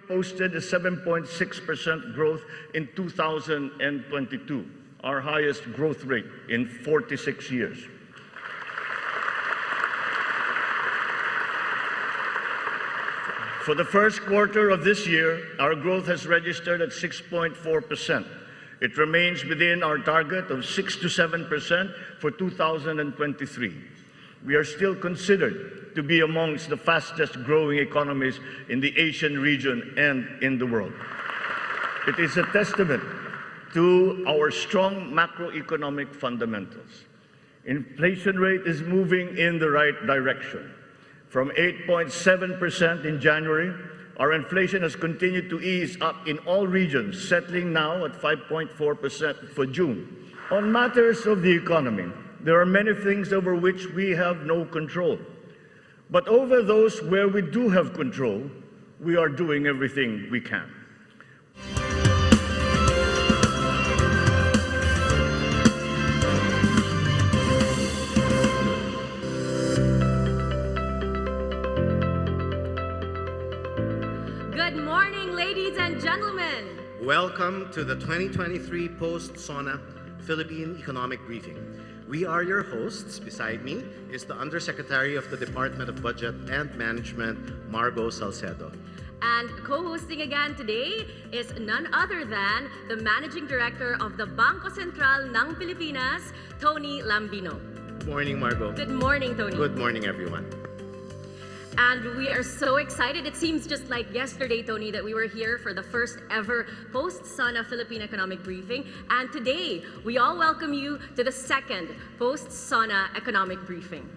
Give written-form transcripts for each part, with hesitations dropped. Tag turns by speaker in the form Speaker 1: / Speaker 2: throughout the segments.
Speaker 1: posted a 7.6% growth in 2022, our highest growth rate in 46 years. For the first quarter of this year, our growth has registered at 6.4%. It remains within our target of 6 to 7% for 2023. We are still considered to be amongst the fastest growing economies in the Asian region and in the world. It is a testament to our strong macroeconomic fundamentals. Inflation rate is moving in the right direction. From 8.7% in January, our inflation has continued to ease up in all regions, settling now at 5.4% for June. On matters of the economy, there are many things over which we have no control. But over those where we do have control, we are doing everything we can.
Speaker 2: Good morning, ladies and gentlemen.
Speaker 3: Welcome to the 2023 Post-SONA Philippine Economic Briefing. We are your hosts. Beside me is the Undersecretary of the Department of Budget and Management, Margo Salcedo.
Speaker 2: And co-hosting again today is none other than the Managing Director of the Bangko Sentral ng Pilipinas, Tony Lambino.
Speaker 3: Good morning, Margo.
Speaker 2: Good morning, Tony.
Speaker 3: Good morning, everyone.
Speaker 2: And we are so excited. It seems just like yesterday, Tony, that we were here for the first ever Post-SONA Philippine Economic Briefing. And today, we all welcome you to the second Post-SONA Economic Briefing.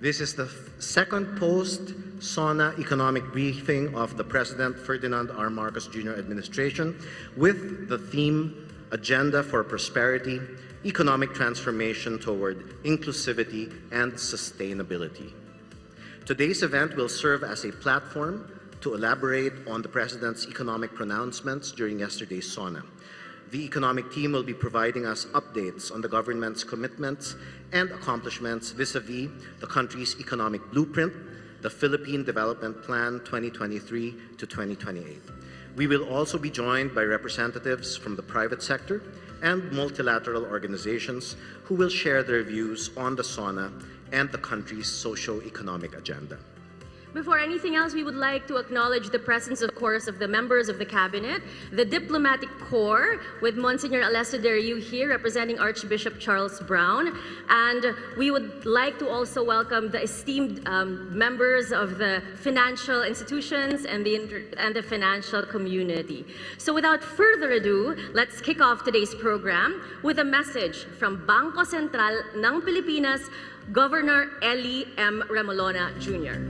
Speaker 3: This is the second Post-SONA Economic Briefing of the President Ferdinand R. Marcos Jr. administration with the theme Agenda for Prosperity, Economic Transformation Toward Inclusivity and Sustainability. Today's event will serve as a platform to elaborate on the President's economic pronouncements during yesterday's SONA. The economic team will be providing us updates on the government's commitments and accomplishments vis-a-vis the country's economic blueprint, the Philippine Development Plan 2023 to 2028. We will also be joined by representatives from the private sector and multilateral organizations who will share their views on the SONA and the country's socio-economic agenda.
Speaker 2: Before anything else, we would like to acknowledge the presence, of course, of the members of the Cabinet, the Diplomatic Corps, with Monsignor Alessio Deriu here representing Archbishop Charles Brown. And we would like to also welcome the esteemed members of the financial institutions and the financial community. So without further ado, let's kick off today's program with a message from Bangko Sentral ng Pilipinas, Governor Eli M. Remolona Jr.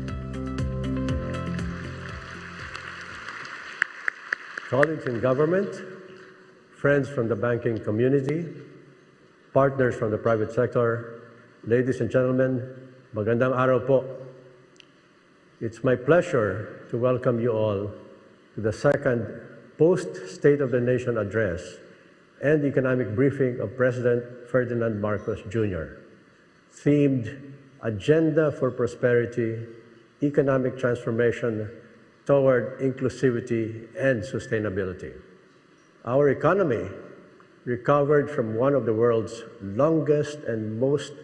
Speaker 4: Colleagues in government, friends from the banking community, partners from the private sector, ladies and gentlemen, magandang araw po. It's my pleasure to welcome you all to the second post-State of the Nation address and economic briefing of President Ferdinand Marcos Jr., themed Agenda for Prosperity, Economic Transformation Toward Inclusivity and Sustainability. Our economy recovered from one of the world's longest and most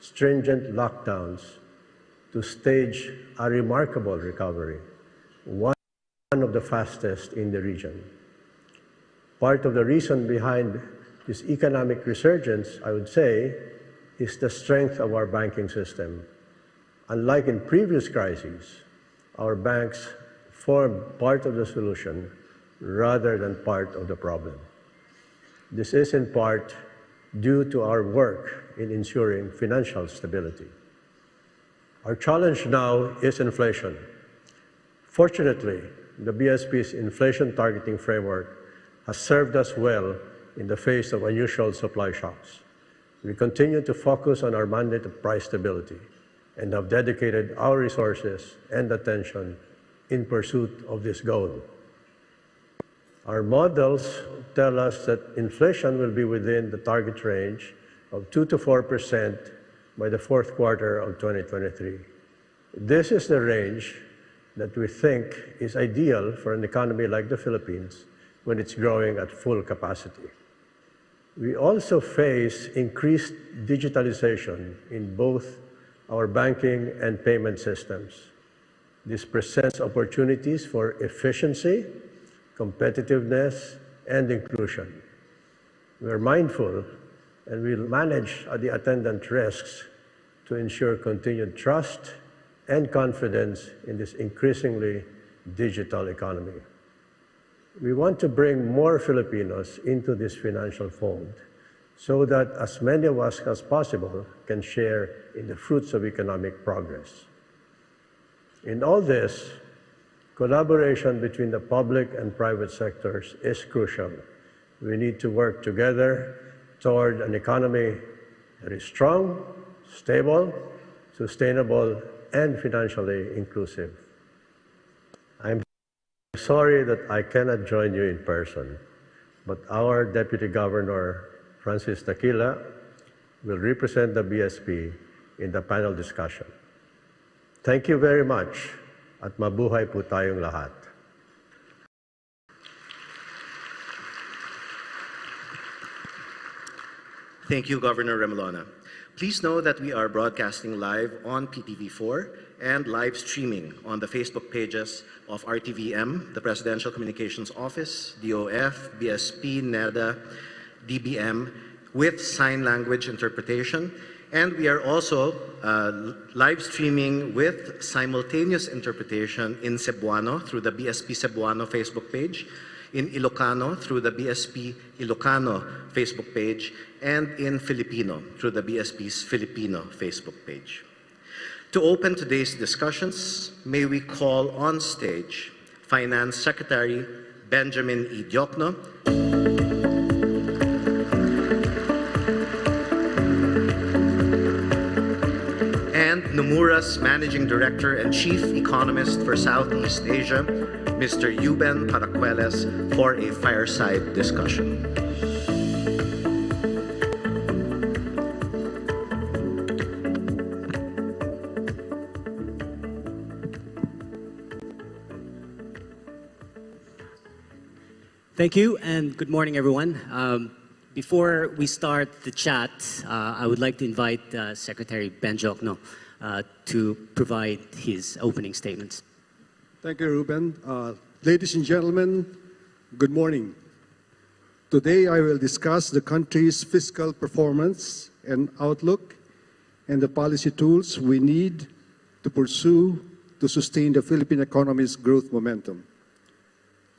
Speaker 4: stringent lockdowns to stage a remarkable recovery, one of the fastest in the region. Part of the reason behind this economic resurgence, I would say, is the strength of our banking system. Unlike in previous crises, our banks form part of the solution rather than part of the problem. This is in part due to our work in ensuring financial stability. Our challenge now is inflation. Fortunately, the BSP's inflation targeting framework has served us well in the face of unusual supply shocks. We continue to focus on our mandate of price stability and have dedicated our resources and attention in pursuit of this goal. Our models tell us that inflation will be within the target range of 2 to 4% by the fourth quarter of 2023. This is the range that we think is ideal for an economy like the Philippines when it's growing at full capacity. We also face increased digitalization in both our banking and payment systems. This presents opportunities for efficiency, competitiveness, and inclusion. We are mindful and will manage the attendant risks to ensure continued trust and confidence in this increasingly digital economy. We want to bring more Filipinos into this financial fold so that as many of us as possible can share in the fruits of economic progress. In all this, collaboration between the public and private sectors is crucial. We need to work together toward an economy that is strong, stable, sustainable, and financially inclusive. I'm sorry that I cannot join you in person, but our Deputy Governor, Francis Tequila, will represent the BSP in the panel discussion. Thank you very much, at mabuhay po tayong lahat.
Speaker 3: Thank you, Governor Remolona. Please know that we are broadcasting live on PTV4 and live streaming on the Facebook pages of RTVM, the Presidential Communications Office, DOF, BSP, NEDA, DBM, with sign language interpretation. And we are also live streaming with simultaneous interpretation in Cebuano through the BSP Cebuano Facebook page, in Ilocano through the BSP Ilocano Facebook page, and in Filipino through the BSP's Filipino Facebook page. To open today's discussions, may we call on stage Finance Secretary Benjamin E. Diokno, and Nomura's Managing Director and Chief Economist for Southeast Asia, Mr. Yuben Paracueles, for a fireside discussion.
Speaker 5: Thank you, and good morning, everyone. Before we start the chat, I would like to invite Secretary Ben Diokno to provide his opening statements.
Speaker 6: Thank you, Ruben. Ladies and gentlemen, good morning. Today I will discuss the country's fiscal performance and outlook and the policy tools we need to pursue to sustain the Philippine economy's growth momentum.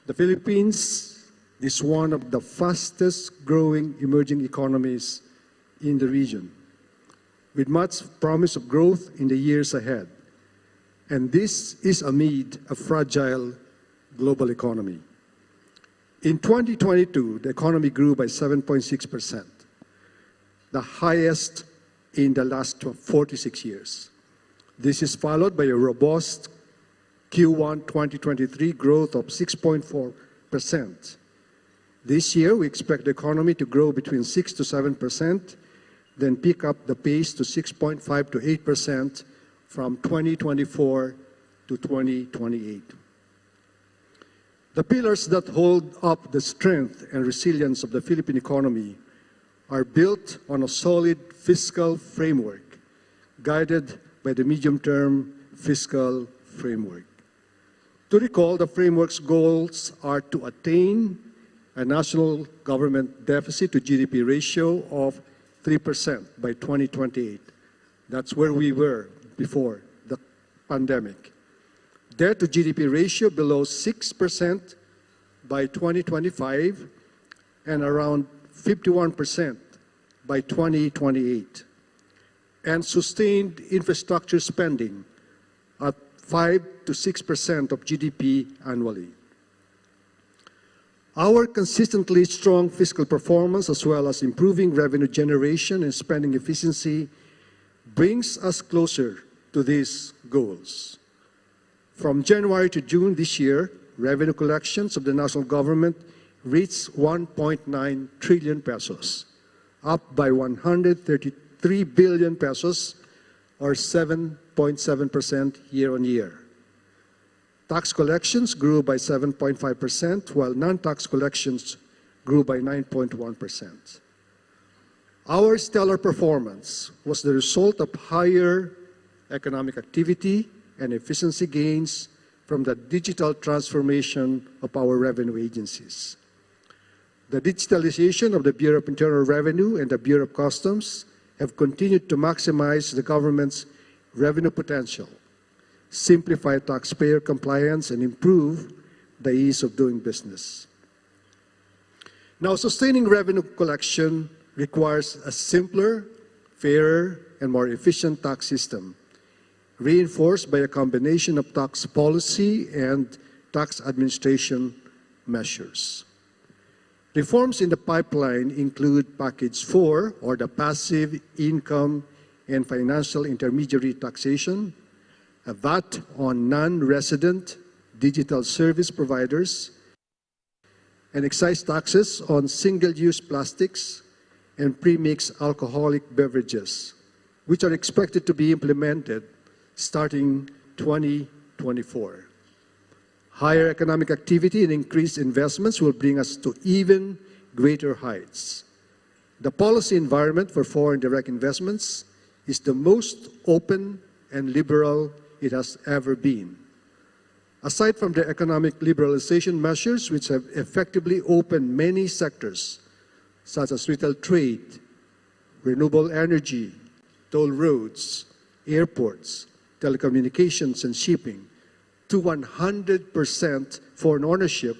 Speaker 6: The Philippines is one of the fastest growing emerging economies in the region, with much promise of growth in the years ahead. And this is amid a fragile global economy. In 2022, the economy grew by 7.6%, the highest in the last 46 years. This is followed by a robust Q1 2023 growth of 6.4%. This year, we expect the economy to grow between 6 to 7%, then pick up the pace to 6.5 to 8% from 2024 to 2028. The pillars that hold up the strength and resilience of the Philippine economy are built on a solid fiscal framework, guided by the medium-term fiscal framework. To recall, the framework's goals are to attain a national government deficit to GDP ratio of 3% by 2028. That's where we were before the pandemic. Debt to GDP ratio below 6% by 2025 and around 51% by 2028. And sustained infrastructure spending at 5 to 6% of GDP annually. Our consistently strong fiscal performance, as well as improving revenue generation and spending efficiency, brings us closer to these goals. From January to June this year, revenue collections of the national government reached 1.9 trillion pesos, up by 133 billion pesos, or 7.7% year-on-year. Tax collections grew by 7.5%, while non-tax collections grew by 9.1%. Our stellar performance was the result of higher economic activity and efficiency gains from the digital transformation of our revenue agencies. The digitalization of the Bureau of Internal Revenue and the Bureau of Customs have continued to maximize the government's revenue potential, simplify taxpayer compliance, and improve the ease of doing business. Now, sustaining revenue collection requires a simpler, fairer, and more efficient tax system, reinforced by a combination of tax policy and tax administration measures. Reforms in the pipeline include Package 4, or the Passive Income and Financial Intermediary Taxation, a VAT on non-resident digital service providers, and excise taxes on single-use plastics and pre-mixed alcoholic beverages, which are expected to be implemented starting 2024. Higher economic activity and increased investments will bring us to even greater heights. The policy environment for foreign direct investments is the most open and liberal it has ever been. Aside from the economic liberalization measures, which have effectively opened many sectors, such as retail trade, renewable energy, toll roads, airports, telecommunications, and shipping, to 100% foreign ownership,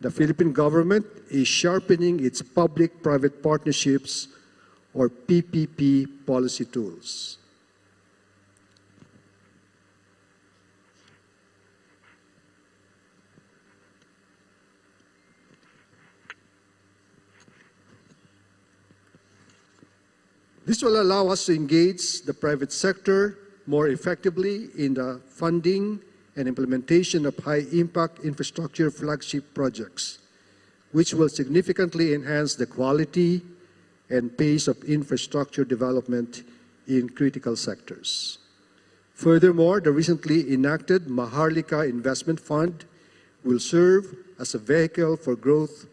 Speaker 6: the Philippine government is sharpening its public-private partnerships, or PPP, policy tools. This will allow us to engage the private sector more effectively in the funding and implementation of high-impact infrastructure flagship projects, which will significantly enhance the quality and pace of infrastructure development in critical sectors. Furthermore, the recently enacted Maharlika Investment Fund will serve as a vehicle for growth.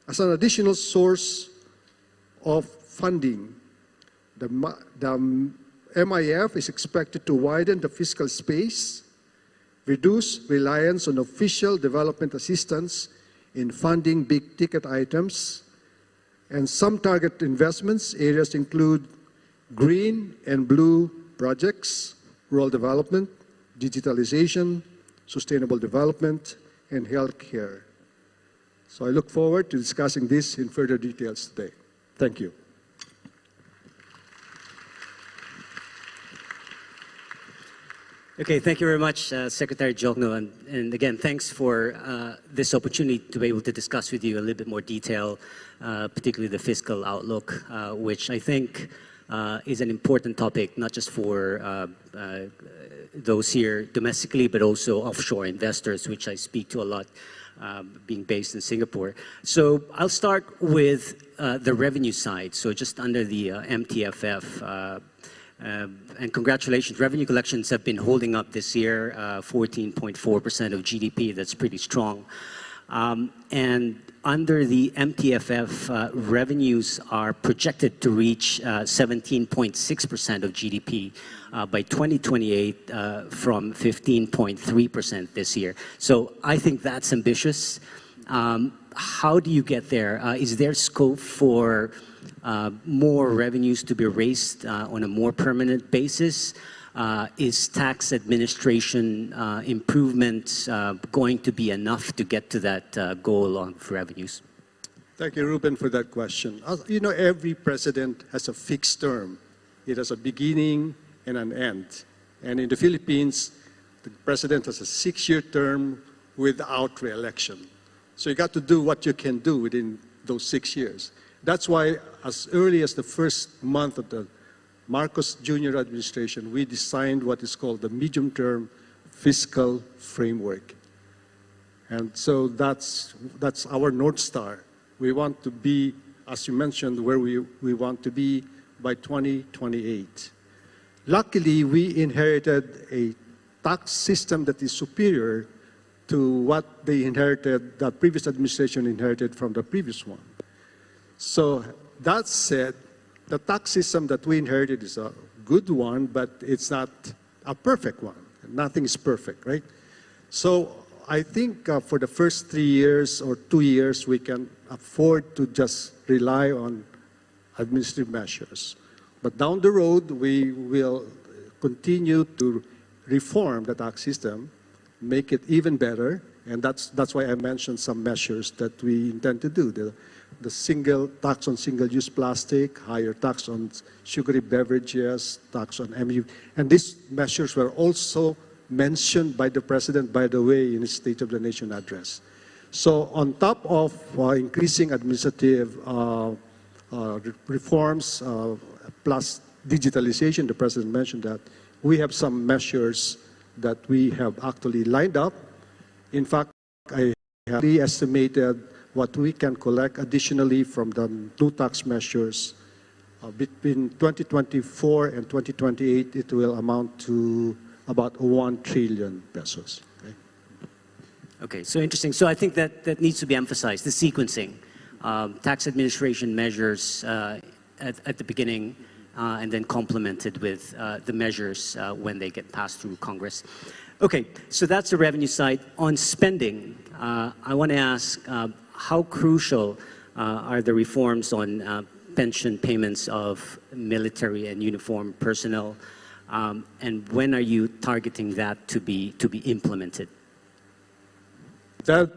Speaker 6: As an additional source of funding, the MIF is expected to widen the fiscal space, reduce reliance on official development assistance in funding big-ticket items, and some target investments areas include green and blue projects, rural development, digitalization, sustainable development, and healthcare. So I look forward to discussing this in further details today. Thank you.
Speaker 5: Okay, thank you very much, Secretary Jokno, and again, thanks for this opportunity to be able to discuss with you a little bit more detail, particularly the fiscal outlook, which I think is an important topic, not just for those here domestically, but also offshore investors, which I speak to a lot, being based in Singapore. So I'll start with the revenue side, so just under the MTFF. And congratulations, revenue collections have been holding up this year, 14.4% of GDP, that's pretty strong. And under the MTFF, revenues are projected to reach 17.6% of GDP by 2028 from 15.3% this year. So I think that's ambitious. How do you get there? Is there scope for more revenues to be raised on a more permanent basis? Is tax administration improvements going to be enough to get to that goal of revenues?
Speaker 6: Thank you, Ruben, for that question. You know, every president has a fixed term. It has a beginning and an end. And in the Philippines, the president has a 6-year term without re-election. So you got to do what you can do within those 6 years. That's why, as early as the first month of the Marcos Jr. administration, we designed what is called the medium-term fiscal framework. And so that's our North Star. We want to be, as you mentioned, where we want to be by 2028. Luckily, we inherited a tax system that is superior to what they inherited, the previous administration inherited from the previous one. So that said, the tax system that we inherited is a good one, but it's not a perfect one. Nothing is perfect, right? So I think for the first 3 years or 2 years, we can afford to just rely on administrative measures. But down the road, we will continue to reform the tax system, make it even better, and that's why I mentioned some measures that we intend to do. The single tax on single-use plastic, higher tax on sugary beverages, tax on MU, and these measures were also mentioned by the President, by the way, in his State of the Nation address. So on top of increasing administrative reforms plus digitalization, the President mentioned that, we have some measures that we have actually lined up. In fact, I have estimated what we can collect additionally from the new tax measures. Between 2024 and 2028, it will amount to about 1 trillion pesos.
Speaker 5: Okay, so interesting. So I think that needs to be emphasized, the sequencing. Tax administration measures at the beginning and then complemented with the measures when they get passed through Congress. Okay, so that's the revenue side. On spending, I want to ask how crucial are the reforms on pension payments of military and uniformed personnel, and when are you targeting that to be implemented?
Speaker 6: That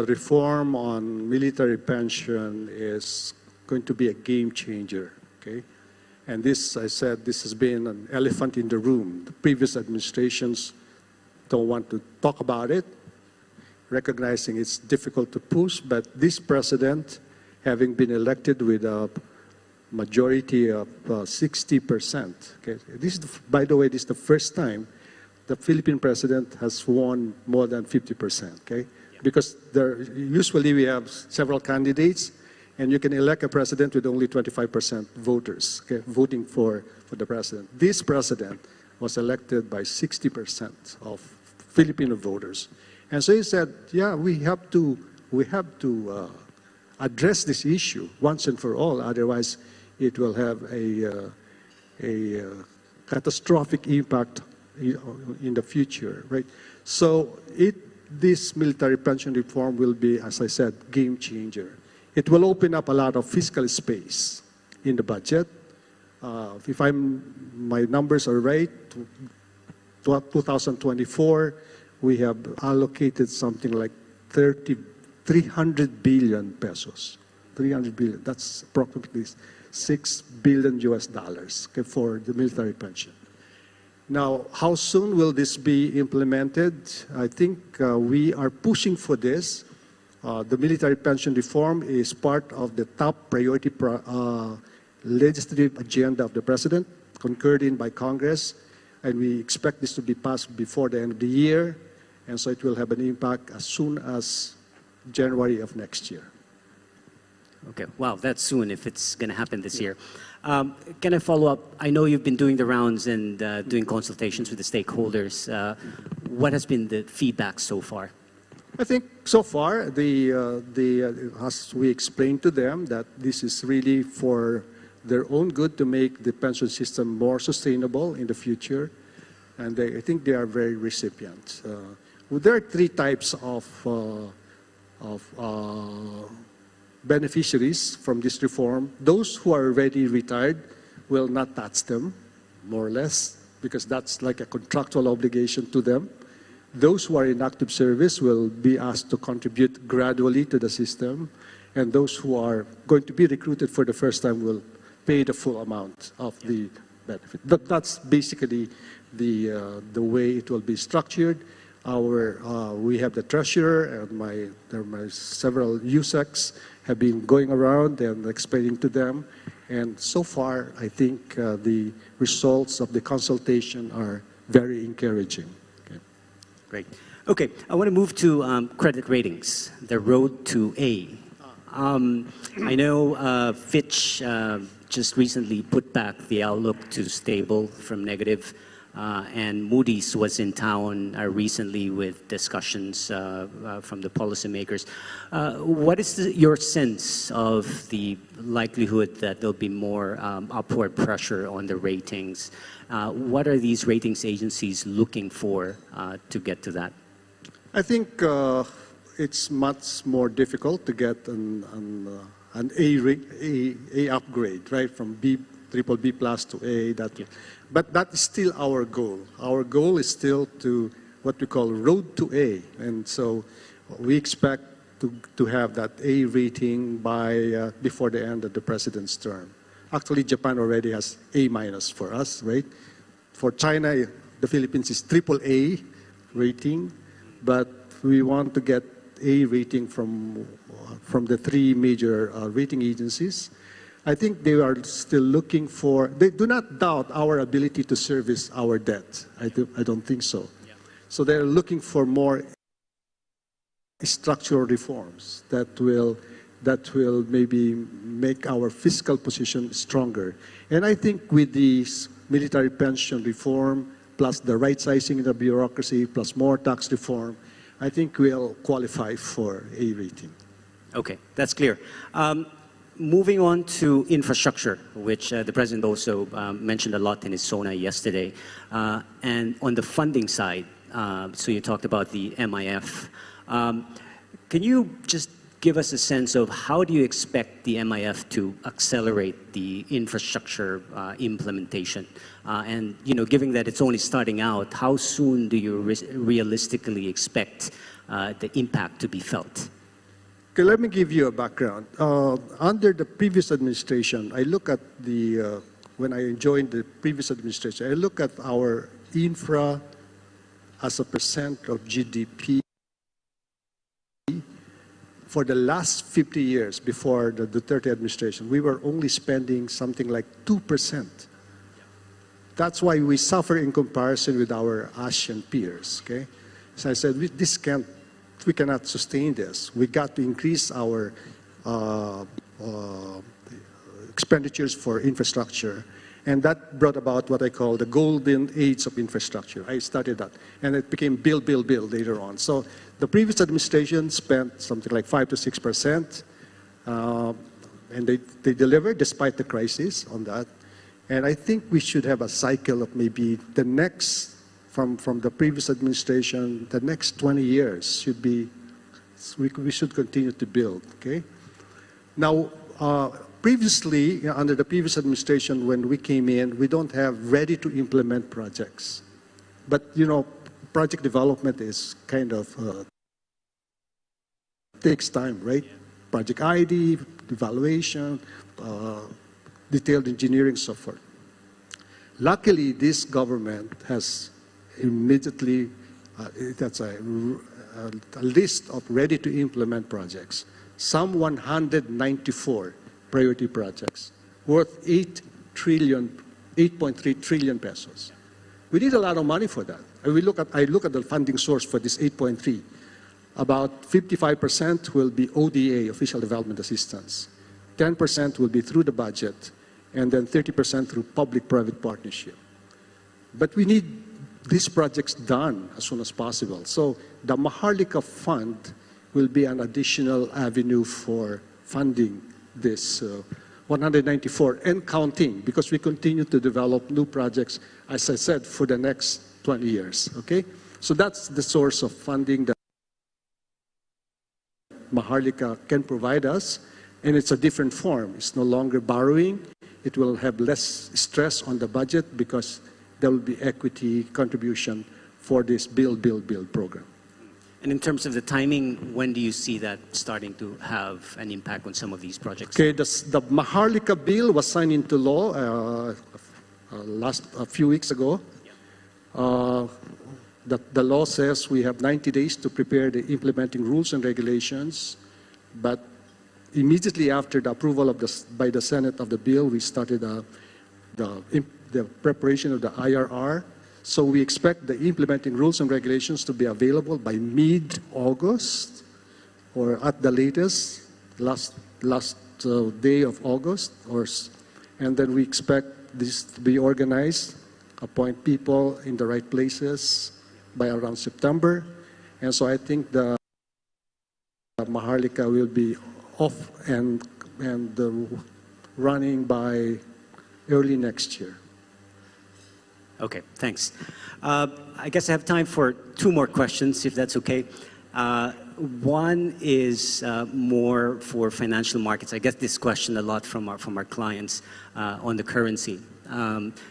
Speaker 6: reform on military pension is going to be a game changer, okay? And this, I said, this has been an elephant in the room. The previous administrations don't want to talk about it, recognizing it's difficult to push, but this president, having been elected with a majority of 60%, okay? This is by the way, this is the first time the Philippine president has won more than 50%, okay? Because usually we have several candidates, and you can elect a president with only 25% voters, okay, voting for the president. This president was elected by 60% of Filipino voters. And so he said, yeah, we have to address this issue once and for all, otherwise it will have a catastrophic impact in the future, right? So this military pension reform will be, as I said, game changer. It will open up a lot of fiscal space in the budget. If my numbers are right, 2024, we have allocated something like 300 billion pesos. 300 billion, that's approximately $6 billion okay, for the military pension. Now, how soon will this be implemented? I think we are pushing for this. The military pension reform is part of the top priority legislative agenda of the President, concurred in by Congress, and we expect this to be passed before the end of the year, and so it will have an impact as soon as January of next year.
Speaker 5: Okay, wow, that's soon if it's going to happen this year. Can I follow up? I know you've been doing the rounds and doing consultations with the stakeholders. What has been the feedback so far?
Speaker 6: I think so far, as we explained to them, that this is really for their own good to make the pension system more sustainable in the future, and I think they are very recipient. There are 3 types of beneficiaries from this reform. Those who are already retired will not touch them, more or less, because that's like a contractual obligation to them. Those who are in active service will be asked to contribute gradually to the system, and those who are going to be recruited for the first time will pay the full amount of the benefit. That's basically the way it will be structured. We have the treasurer and my several USECs have been going around and explaining to them, and so far I think the results of the consultation are very encouraging.
Speaker 5: Great. Okay, I want to move to credit ratings, the road to A. I know Fitch just recently put back the outlook to stable from negative. and Moody's was in town recently with discussions from the policymakers. What is your sense of the likelihood that there'll be more upward pressure on the ratings? What are these ratings agencies looking for to get to that?
Speaker 6: I think it's much more difficult to get an A upgrade, right, from triple B plus to A. But that is still our goal. Our goal is still to what we call road to A, and so we expect to have that A rating by before the end of the president's term. Actually, Japan already has A minus for us, right? For China, the Philippines is triple A rating, but we want to get A rating from the three major rating agencies. I think they are still looking for, they do not doubt our ability to service our debt. I don't think so.
Speaker 5: Yeah.
Speaker 6: So they're looking for more structural reforms that will maybe make our fiscal position stronger. And I think with this military pension reform, plus the right sizing of the bureaucracy, plus more tax reform, I think we'll qualify for A rating.
Speaker 5: Okay, that's clear. Moving on to infrastructure, which the President also mentioned a lot in his SONA yesterday. And on the funding side, so you talked about the MIF. Can you just give us a sense of how do you expect the MIF to accelerate the infrastructure implementation? And given that it's only starting out, how soon do you realistically expect the impact to be felt?
Speaker 6: Okay, let me give you a background. Under the previous administration, I look at when I joined the previous administration, I look at our infra as a percent of GDP for the last 50 years before the Duterte administration. We were only spending something like 2%. That's why we suffer in comparison with our Asian peers, okay? So I said, we cannot sustain this. We got to increase our expenditures for infrastructure. And that brought about what I call the golden age of infrastructure. I started that. And it became build, build, build later on. So the previous administration spent something like 5 to 6%. And they delivered despite the crisis on that. And I think we should have a cycle of maybe the next, from the previous administration, the next 20 years should be, we should continue to build, okay? Now, previously, under the previous administration, when we came in, we don't have ready-to-implement projects. But, project development is kind of, takes time, right? Project ID, evaluation, detailed engineering, so forth. Luckily, this government has immediately, that's a list of ready-to-implement projects, some 194 priority projects worth 8.3 trillion pesos. We need a lot of money for that. I look at the funding source for this 8.3. About 55% will be ODA, Official Development Assistance. 10% will be through the budget, and then 30% through public-private partnership. But we need these projects done as soon as possible. So the Maharlika Fund will be an additional avenue for funding this 194 and counting, because we continue to develop new projects, as I said, for the next 20 years, okay? So that's the source of funding that Maharlika can provide us, and it's a different form. It's no longer borrowing. It will have less stress on the budget because there will be equity contribution for this Build, Build, Build program.
Speaker 5: And in terms of the timing, when do you see that starting to have an impact on some of these projects?
Speaker 6: Okay, the Maharlika bill was signed into law a few weeks ago. The law says we have 90 days to prepare the implementing rules and regulations, but immediately after the approval by the Senate of the bill, we started the preparation of the IRR. So we expect the implementing rules and regulations to be available by mid-August, or at the latest, last day of August, and then we expect this to be organized appoint people in the right places by around September. And so I think the Maharlika will be off and running by early next year.
Speaker 5: Okay, thanks. I guess I have time for two more questions, if that's okay. One is more for financial markets. I get this question a lot from our clients on the currency.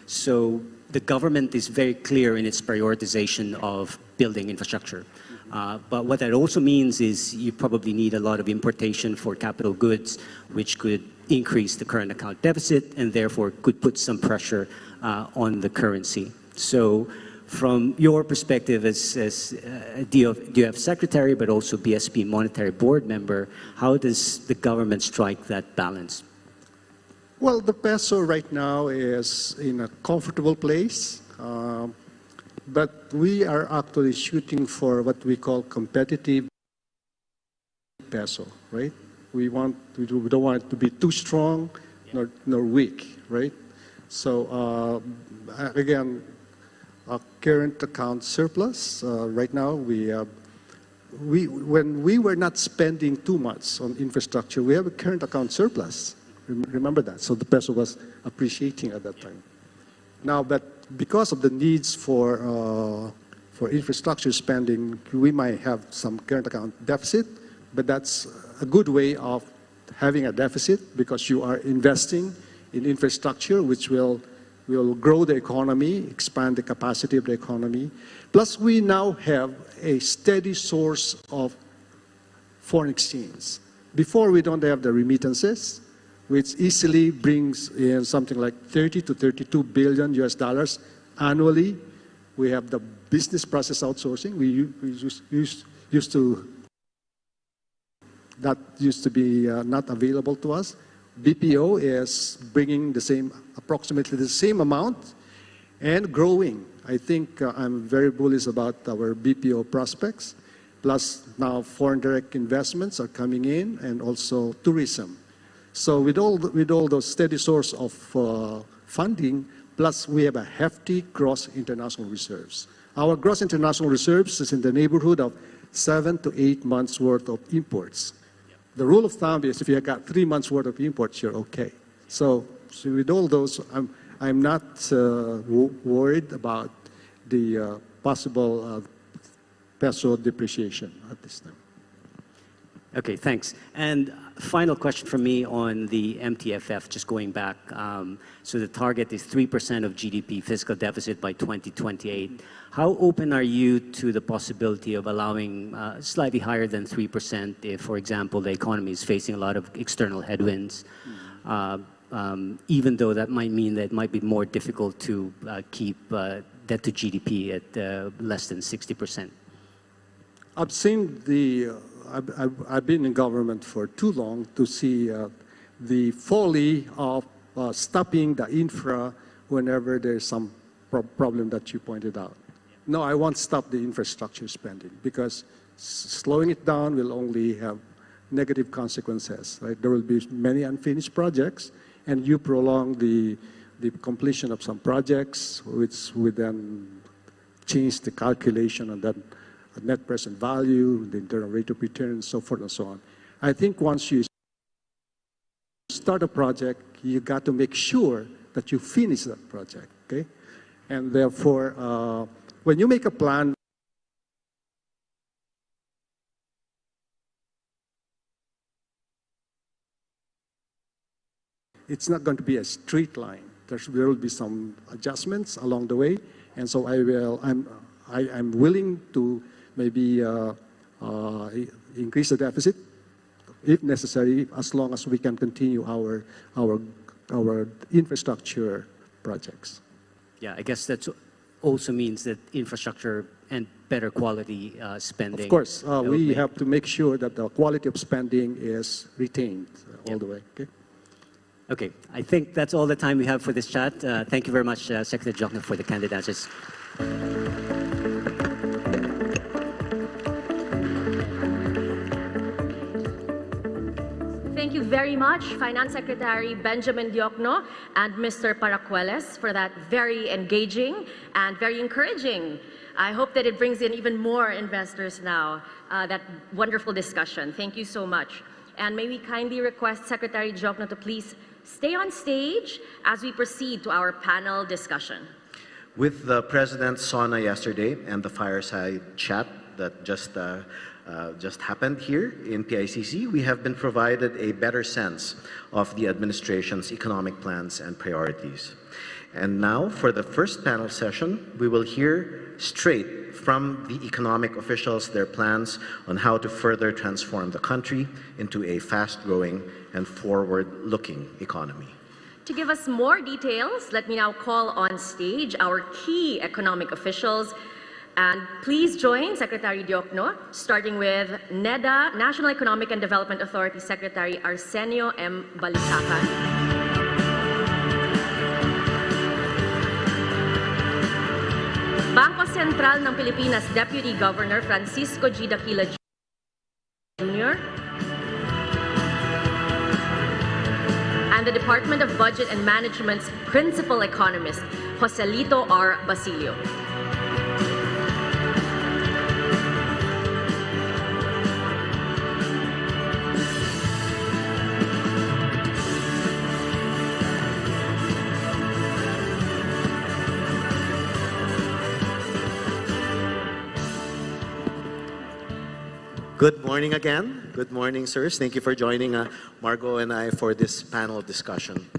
Speaker 5: So the government is very clear in its prioritization of building infrastructure. But what that also means is you probably need a lot of importation for capital goods, which could increase the current account deficit and therefore could put some pressure on the currency. So from your perspective as DF Secretary, but also BSP Monetary Board member, how does the government strike that balance?
Speaker 6: Well, the peso right now is in a comfortable place, but we are actually shooting for what we call competitive peso, right? We don't want it to be too strong nor weak, right? So again, our current account surplus right now when we were not spending too much on infrastructure, we have a current account surplus. Remember that. So the peso was appreciating at that time. Now, but because of the needs for infrastructure spending, we might have some current account deficit, but that's a good way of having a deficit because you are investing in infrastructure, which will grow the economy, expand the capacity of the economy. Plus, we now have a steady source of foreign exchange. Before, we don't have the remittances, which easily brings in something like 30 to 32 billion US dollars annually. We have the business process outsourcing. We used to, that used to be not available to us. BPO is bringing approximately the same amount and growing. I think I'm very bullish about our BPO prospects. Plus now foreign direct investments are coming in and also tourism. So with all those steady source of funding, plus we have a hefty gross international reserves. Our gross international reserves is in the neighborhood of 7 to 8 months worth of imports. The rule of thumb is if you have got 3 months worth of imports, you're okay. So with all those, I'm not worried about the possible peso depreciation at this time.
Speaker 5: Okay, thanks. And final question from me on the MTFF, just going back. So the target is 3% of GDP fiscal deficit by 2028. How open are you to the possibility of allowing slightly higher than 3% if, for example, the economy is facing a lot of external headwinds, even though that might mean that it might be more difficult to keep debt to GDP at less than 60%?
Speaker 6: I've seen I've been in government for too long to see the folly of stopping the infra whenever there's some problem that you pointed out. No, I won't stop the infrastructure spending because slowing it down will only have negative consequences. Right? There will be many unfinished projects, and you prolong the completion of some projects, which would then change the calculation on that net present value, the internal rate of return, and so forth and so on. I think once you start a project, you got to make sure that you finish that project, okay? And therefore, when you make a plan, it's not going to be a straight line. There will be some adjustments along the way, and so I'm willing to maybe increase the deficit if necessary, as long as we can continue our infrastructure projects.
Speaker 5: Yeah, I guess that also means that infrastructure and better quality spending.
Speaker 6: Of course, we have to make sure that the quality of spending is retained all the way. Okay.
Speaker 5: Okay, I think that's all the time we have for this chat. Thank you very much, Secretary Jokno, for the candid answers.
Speaker 2: Thank you very much, Finance Secretary Benjamin Diokno and Mr. Paracueles, for that very engaging and very encouraging. I hope that it brings in even more investors now, that wonderful discussion. Thank you so much. And may we kindly request Secretary Diokno to please stay on stage as we proceed to our panel discussion.
Speaker 3: With the President's SONA yesterday and the fireside chat that just happened here in PICC, we have been provided a better sense of the administration's economic plans and priorities. And now, for the first panel session, we will hear straight from the economic officials their plans on how to further transform the country into a fast-growing and forward-looking economy.
Speaker 2: To give us more details, let me now call on stage our key economic officials. And please join Secretary Diokno, starting with NEDA, National Economic and Development Authority Secretary Arsenio M. Balisacan. Bangko Sentral ng Pilipinas Deputy Governor Francisco G. Daquila Jr. And the Department of Budget and Management's Principal Economist, Joselito R. Basilio.
Speaker 3: Good morning again. Good morning, sirs. Thank you for joining Margot and I for this panel discussion.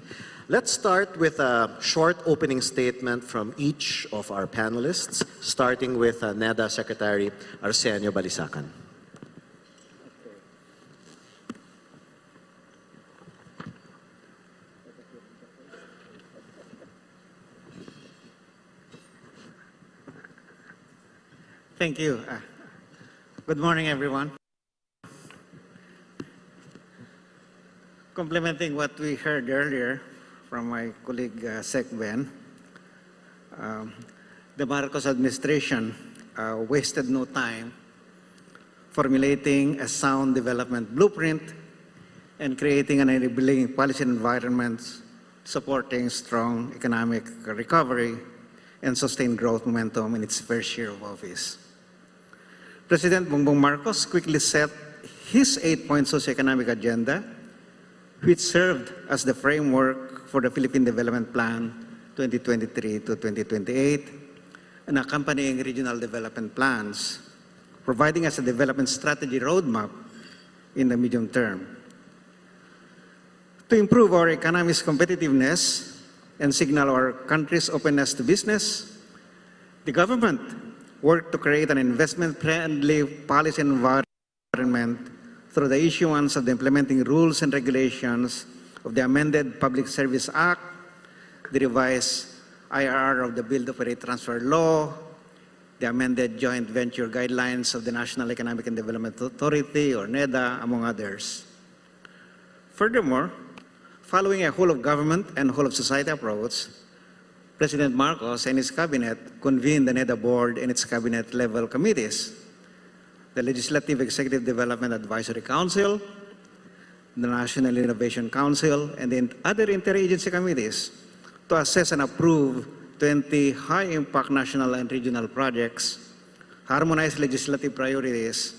Speaker 3: Let's start with a short opening statement from each of our panelists, starting with NEDA Secretary Arsenio Balisacan.
Speaker 7: Thank you. Good morning, everyone. Complementing what we heard earlier from my colleague Sec Ben, the Marcos administration wasted no time formulating a sound development blueprint and creating an enabling policy environment supporting strong economic recovery and sustained growth momentum in its first year of office. President Bongbong Marcos quickly set his 8-point socioeconomic agenda, which served as the framework for the Philippine Development Plan 2023 to 2028 and accompanying regional development plans, providing us a development strategy roadmap in the medium term. To improve our economy's competitiveness and signal our country's openness to business, the government worked to create an investment-friendly policy environment through the issuance of the implementing rules and regulations of the amended Public Service Act, the revised IRR of the Build, Operate, Transfer Law, the amended Joint Venture Guidelines of the National Economic and Development Authority, or NEDA, among others. Furthermore, following a whole-of-government and whole-of-society approach, President Marcos and his cabinet convened the NEDA board and its cabinet-level committees, the Legislative Executive Development Advisory Council, the National Innovation Council, and the other interagency committees to assess and approve 20 high-impact national and regional projects, harmonize legislative priorities,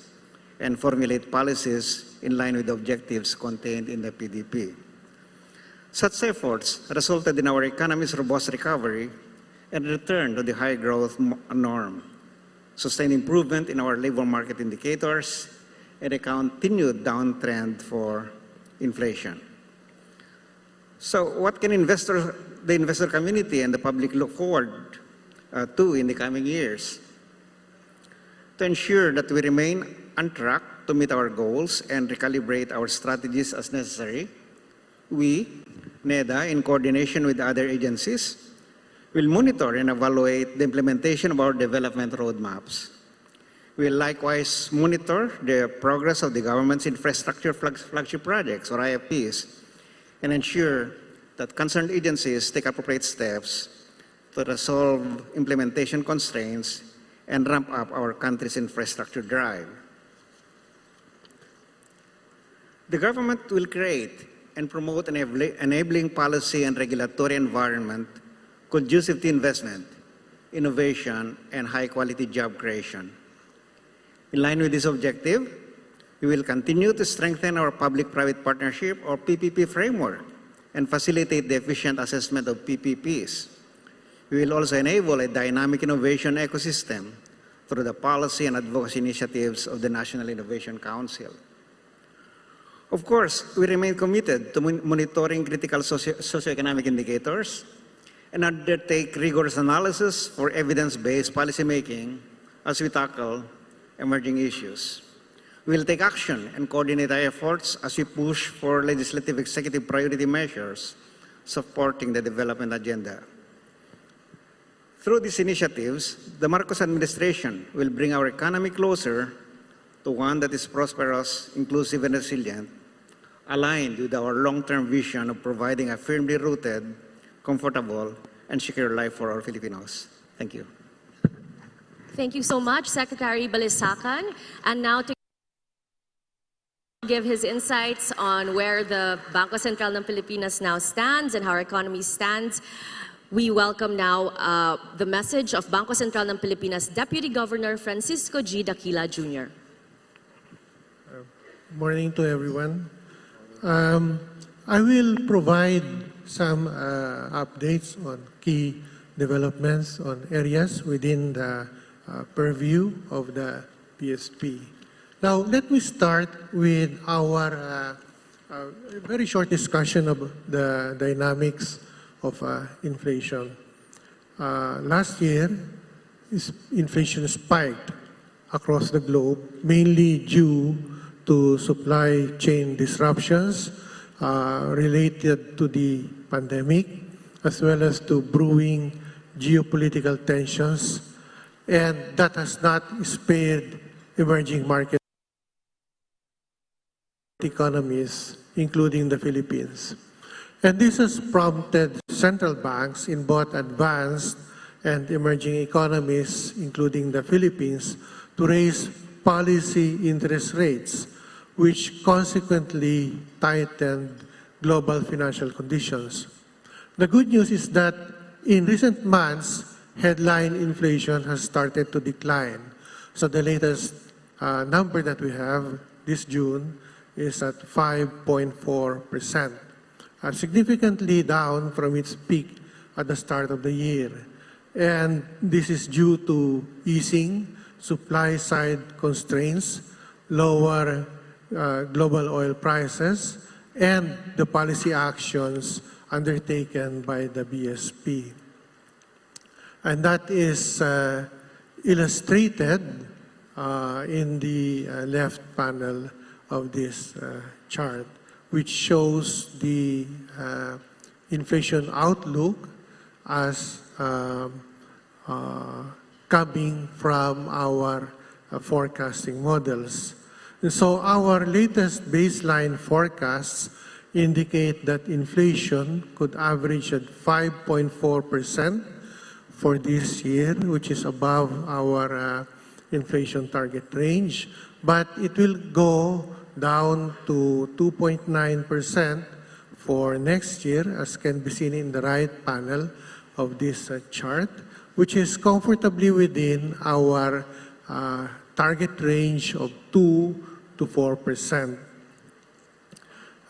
Speaker 7: and formulate policies in line with the objectives contained in the PDP. Such efforts resulted in our economy's robust recovery and return to the high growth norm, sustained improvement in our labor market indicators, and a continued downtrend for inflation. So what can the investor community and the public look forward to in the coming years? To ensure that we remain on track to meet our goals and recalibrate our strategies as necessary, we, NEDA, in coordination with other agencies, will monitor and evaluate the implementation of our development roadmaps. We will likewise monitor the progress of the government's infrastructure flagship projects, or IFPs, and ensure that concerned agencies take appropriate steps to resolve implementation constraints and ramp up our country's infrastructure drive. The government will create and promote an enabling policy and regulatory environment conducive to investment, innovation, and high-quality job creation. In line with this objective, we will continue to strengthen our public-private partnership, or PPP framework, and facilitate the efficient assessment of PPPs. We will also enable a dynamic innovation ecosystem through the policy and advocacy initiatives of the National Innovation Council. Of course, we remain committed to monitoring critical socioeconomic indicators and undertake rigorous analysis for evidence-based policymaking as we tackle emerging issues. We will take action and coordinate our efforts as we push for legislative executive priority measures supporting the development agenda. Through these initiatives, the Marcos administration will bring our economy closer to one that is prosperous, inclusive, and resilient, aligned with our long-term vision of providing a firmly rooted, comfortable, and secure life for our Filipinos. Thank you.
Speaker 2: Thank you so much, Secretary Balisacan. And now to give his insights on where the Bangko Sentral ng Pilipinas now stands and how our economy stands, we welcome now the message of Bangko Sentral ng Pilipinas Deputy Governor Francisco G. Daquila Jr.
Speaker 8: Morning to everyone. I will provide some updates on key developments on areas within the purview of the PSP. Now, let me start with our very short discussion of the dynamics of inflation. Last year, inflation spiked across the globe, mainly due to supply chain disruptions related to the pandemic, as well as to brewing geopolitical tensions, and that has not spared emerging market economies, including the Philippines. And this has prompted central banks in both advanced and emerging economies, including the Philippines, to raise policy interest rates, which consequently tightened global financial conditions. The good news is that in recent months, headline inflation has started to decline. So the latest number that we have this June is at 5.4%, significantly down from its peak at the start of the year. And this is due to easing supply-side constraints, lower global oil prices, and the policy actions undertaken by the BSP. And that is illustrated in the left panel of this chart, which shows the inflation outlook as coming from our forecasting models. And so our latest baseline forecasts indicate that inflation could average at 5.4% for this year, which is above our inflation target range, but it will go down to 2.9% for next year, as can be seen in the right panel of this chart, which is comfortably within our target range of 2 to 4%.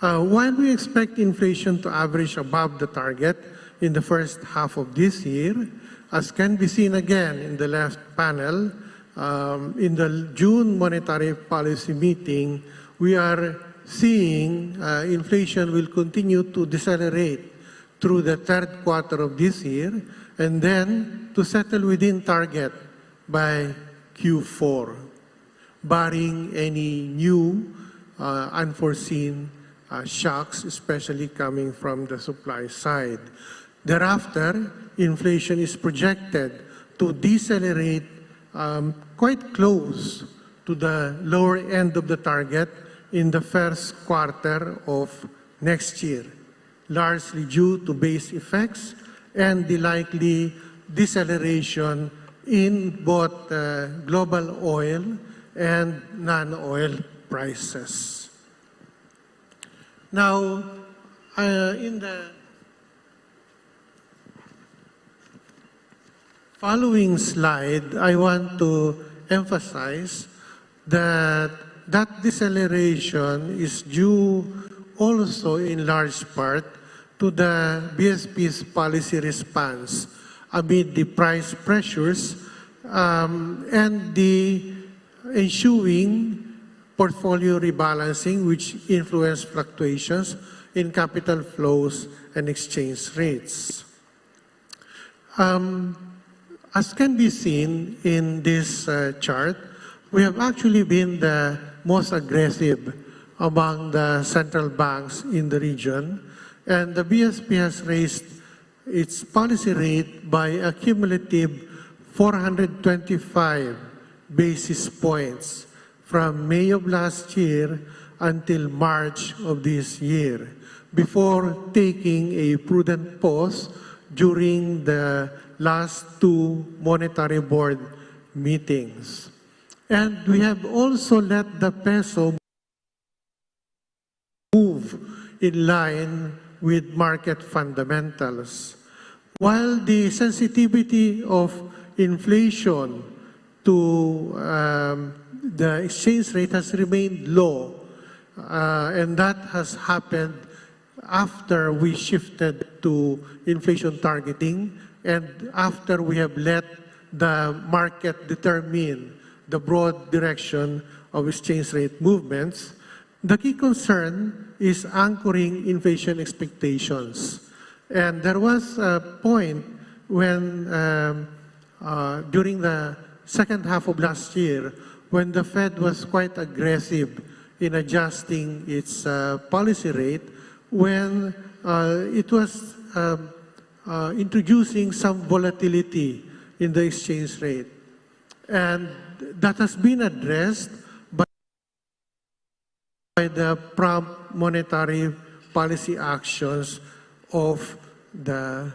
Speaker 8: While we expect inflation to average above the target in the first half of this year, as can be seen again in the left panel, in the June monetary policy meeting, we are seeing inflation will continue to decelerate through the third quarter of this year, and then to settle within target by Q4, barring any new unforeseen shocks, especially coming from the supply side. Thereafter, inflation is projected to decelerate quite close to the lower end of the target in the first quarter of next year, largely due to base effects and the likely deceleration in both global oil and non-oil prices. Now, in the following slide, I want to emphasize that deceleration is due also in large part to the BSP's policy response amid the price pressures and the ensuing portfolio rebalancing, which influence fluctuations in capital flows and exchange rates. As can be seen in this chart, we have actually been the most aggressive among the central banks in the region, and the BSP has raised its policy rate by a cumulative 425 basis points from May of last year until March of this year, before taking a prudent pause during the last two monetary board meetings. And we have also let the peso move in line with market fundamentals. While the sensitivity of inflation to the exchange rate has remained low, and that has happened after we shifted to inflation targeting and after we have let the market determine the broad direction of exchange rate movements. The key concern is anchoring inflation expectations. And there was a point when, during the second half of last year, when the Fed was quite aggressive in adjusting its policy rate, when it was introducing some volatility in the exchange rate. And that has been addressed by the prompt monetary policy actions of the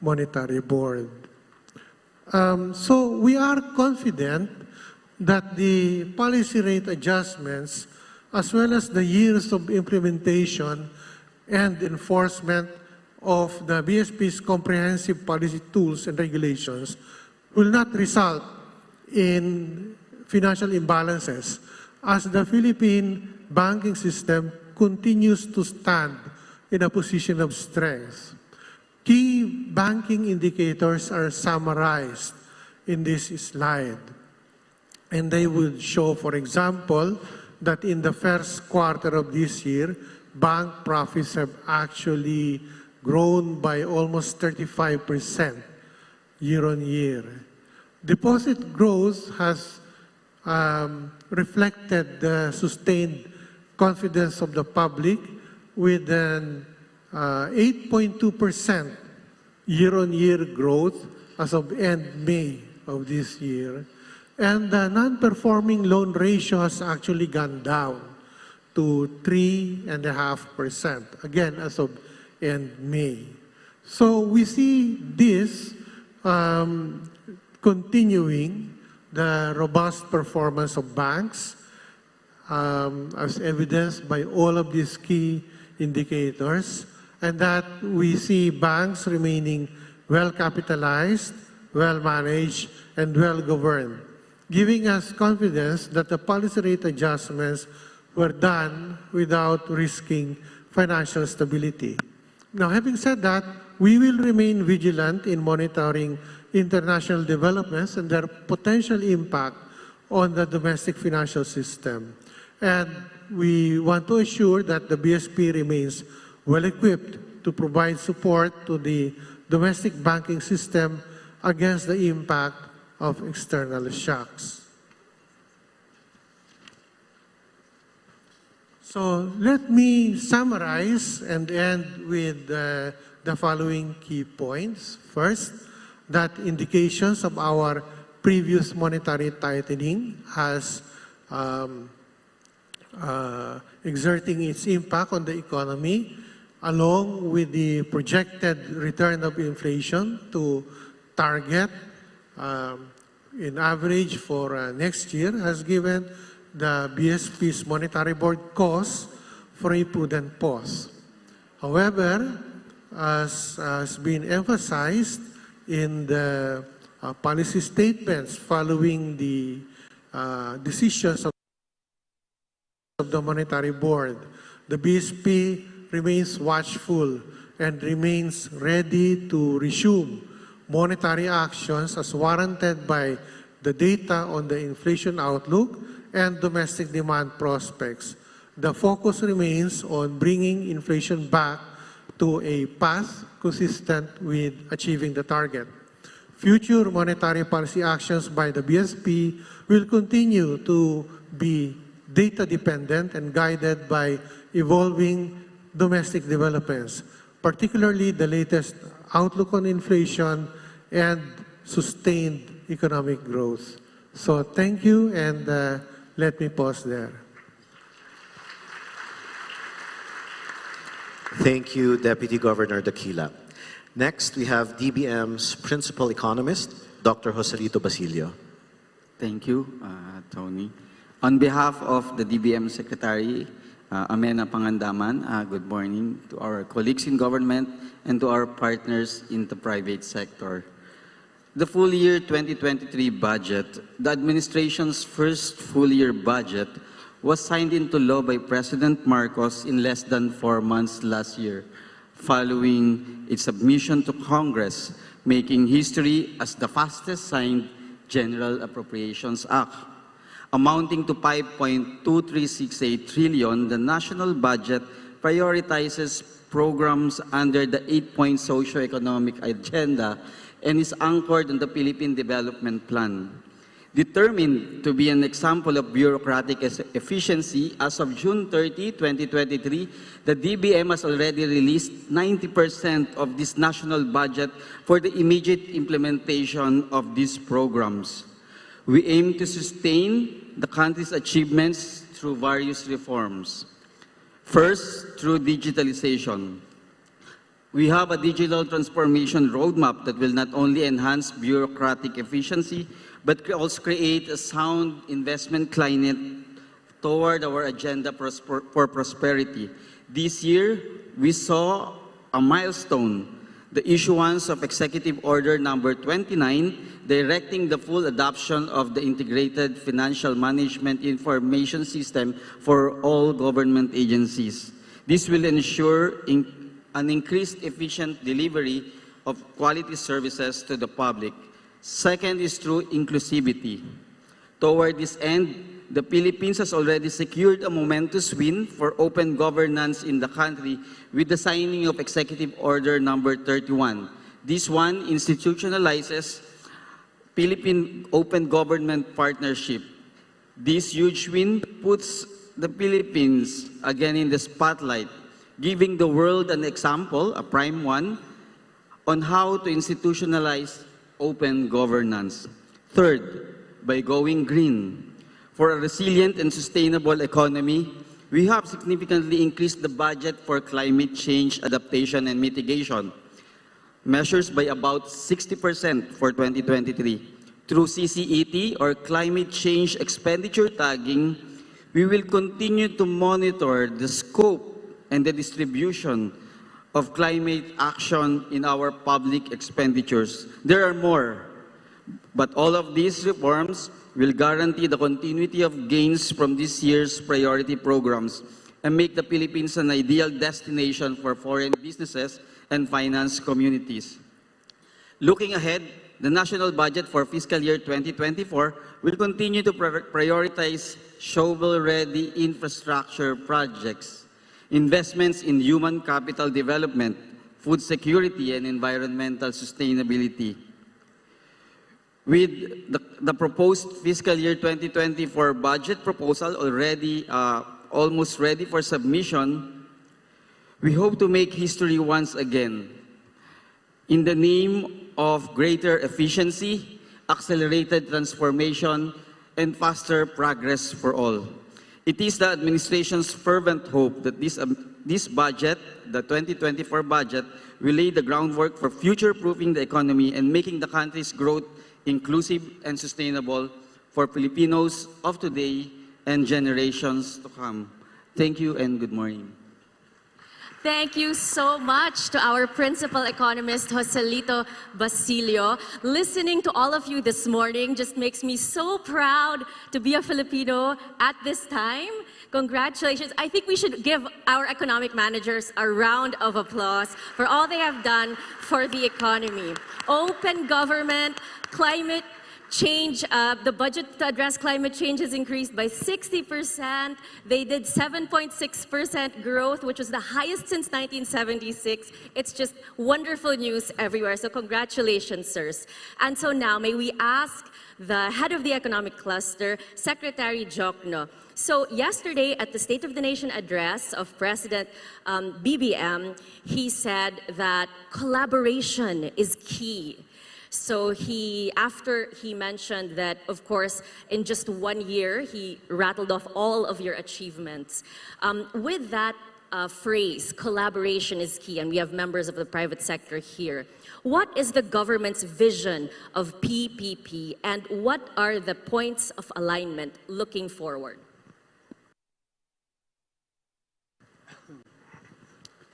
Speaker 8: Monetary Board. So we are confident that the policy rate adjustments, as well as the years of implementation and enforcement of the BSP's comprehensive policy tools and regulations, will not result in financial imbalances as the Philippine banking system continues to stand in a position of strength. Key banking indicators are summarized in this slide. And they would show, for example, that in the first quarter of this year, bank profits have actually grown by almost 35% year on year. Deposit growth has reflected the sustained confidence of the public with an 8.2% year-on-year growth as of end May of this year. And the non-performing loan ratio has actually gone down to 3.5%, again, as of end May. So we see this continuing the robust performance of banks, as evidenced by all of these key indicators, and that we see banks remaining well-capitalized, well-managed, and well-governed, giving us confidence that the policy rate adjustments were done without risking financial stability. Now, having said that, we will remain vigilant in monitoring international developments and their potential impact on the domestic financial system. And we want to assure that the BSP remains well-equipped to provide support to the domestic banking system against the impact of external shocks. So let me summarize and end with the following key points. First, that indications of our previous monetary tightening has exerting its impact on the economy, along with the projected return of inflation to target in average for next year, has given the BSP's Monetary Board cause for a prudent pause. However, as has been emphasized in the policy statements following the decisions of the Monetary Board, the BSP remains watchful and remains ready to resume monetary actions as warranted by the data on the inflation outlook and domestic demand prospects. The focus remains on bringing inflation back to a path consistent with achieving the target. Future monetary policy actions by the BSP will continue to be data-dependent and guided by evolving domestic developments, particularly the latest outlook on inflation and sustained economic growth. So thank you, and let me pause there.
Speaker 3: Thank you, Deputy Governor Daquila. Next, we have DBM's Principal Economist, Dr. Joselito Basilio.
Speaker 9: Thank you, Tony. On behalf of the DBM Secretary, Amena Pangandaman, good morning to our colleagues in government and to our partners in the private sector. The full year 2023 budget, the administration's first full year budget, was signed into law by President Marcos in less than 4 months last year, following its submission to Congress, making history as the fastest signed General Appropriations Act. Amounting to 5.2368 trillion, the national budget prioritizes programs under the 8-point socio-economic agenda and is anchored on the Philippine Development Plan. Determined to be an example of bureaucratic efficiency, as of June 30, 2023, the DBM has already released 90% of this national budget for the immediate implementation of these programs. We aim to sustain the country's achievements through various reforms. First, through digitalization. We have a digital transformation roadmap that will not only enhance bureaucratic efficiency, but also create a sound investment climate toward our agenda for prosperity. This year, we saw a milestone, the issuance of Executive Order Number 29, directing the full adoption of the Integrated Financial Management Information System for all government agencies. This will ensure an increased efficient delivery of quality services to the public. Second is through inclusivity. Toward this end, the Philippines has already secured a momentous win for open governance in the country with the signing of Executive Order Number 31. This one institutionalizes Philippine Open Government Partnership. This huge win puts the Philippines again in the spotlight, giving the world an example, a prime one, on how to institutionalize open governance. Third, by going green. For a resilient and sustainable economy, we have significantly increased the budget for climate change adaptation and mitigation, measures by about 60% for 2023. Through CCET, or Climate Change Expenditure Tagging, we will continue to monitor the scope and the distribution of climate action in our public expenditures. There are more, but all of these reforms will guarantee the continuity of gains from this year's priority programs and make the Philippines an ideal destination for foreign businesses and finance communities. Looking ahead, the national budget for fiscal year 2024 will continue to prioritize shovel-ready infrastructure projects, investments in human capital development, food security, and environmental sustainability. With the proposed fiscal year 2024 budget proposal already almost ready for submission, we hope to make history once again in the name of greater efficiency, accelerated transformation, and faster progress for all. It is the administration's fervent hope that this budget, the 2024 budget, will lay the groundwork for future-proofing the economy and making the country's growth inclusive and sustainable for Filipinos of today and generations to come. Thank you and good morning.
Speaker 2: Thank you so much to our principal economist, Joselito Basilio. Listening to all of you this morning just makes me so proud to be a Filipino at this time. Congratulations. I think we should give our economic managers a round of applause for all they have done for the economy. Open government, climate change, the budget to address climate change has increased by 60%. They did 7.6% growth, which was the highest since 1976. It's just wonderful news everywhere. So congratulations, sirs. And so now, may we ask the head of the economic cluster, Secretary Jokno. So yesterday at the State of the Nation address of President BBM, he said that collaboration is key. So after he mentioned that, of course, in just 1 year, he rattled off all of your achievements. With that phrase, collaboration is key, and we have members of the private sector here. What is the government's vision of PPP, and what are the points of alignment looking forward?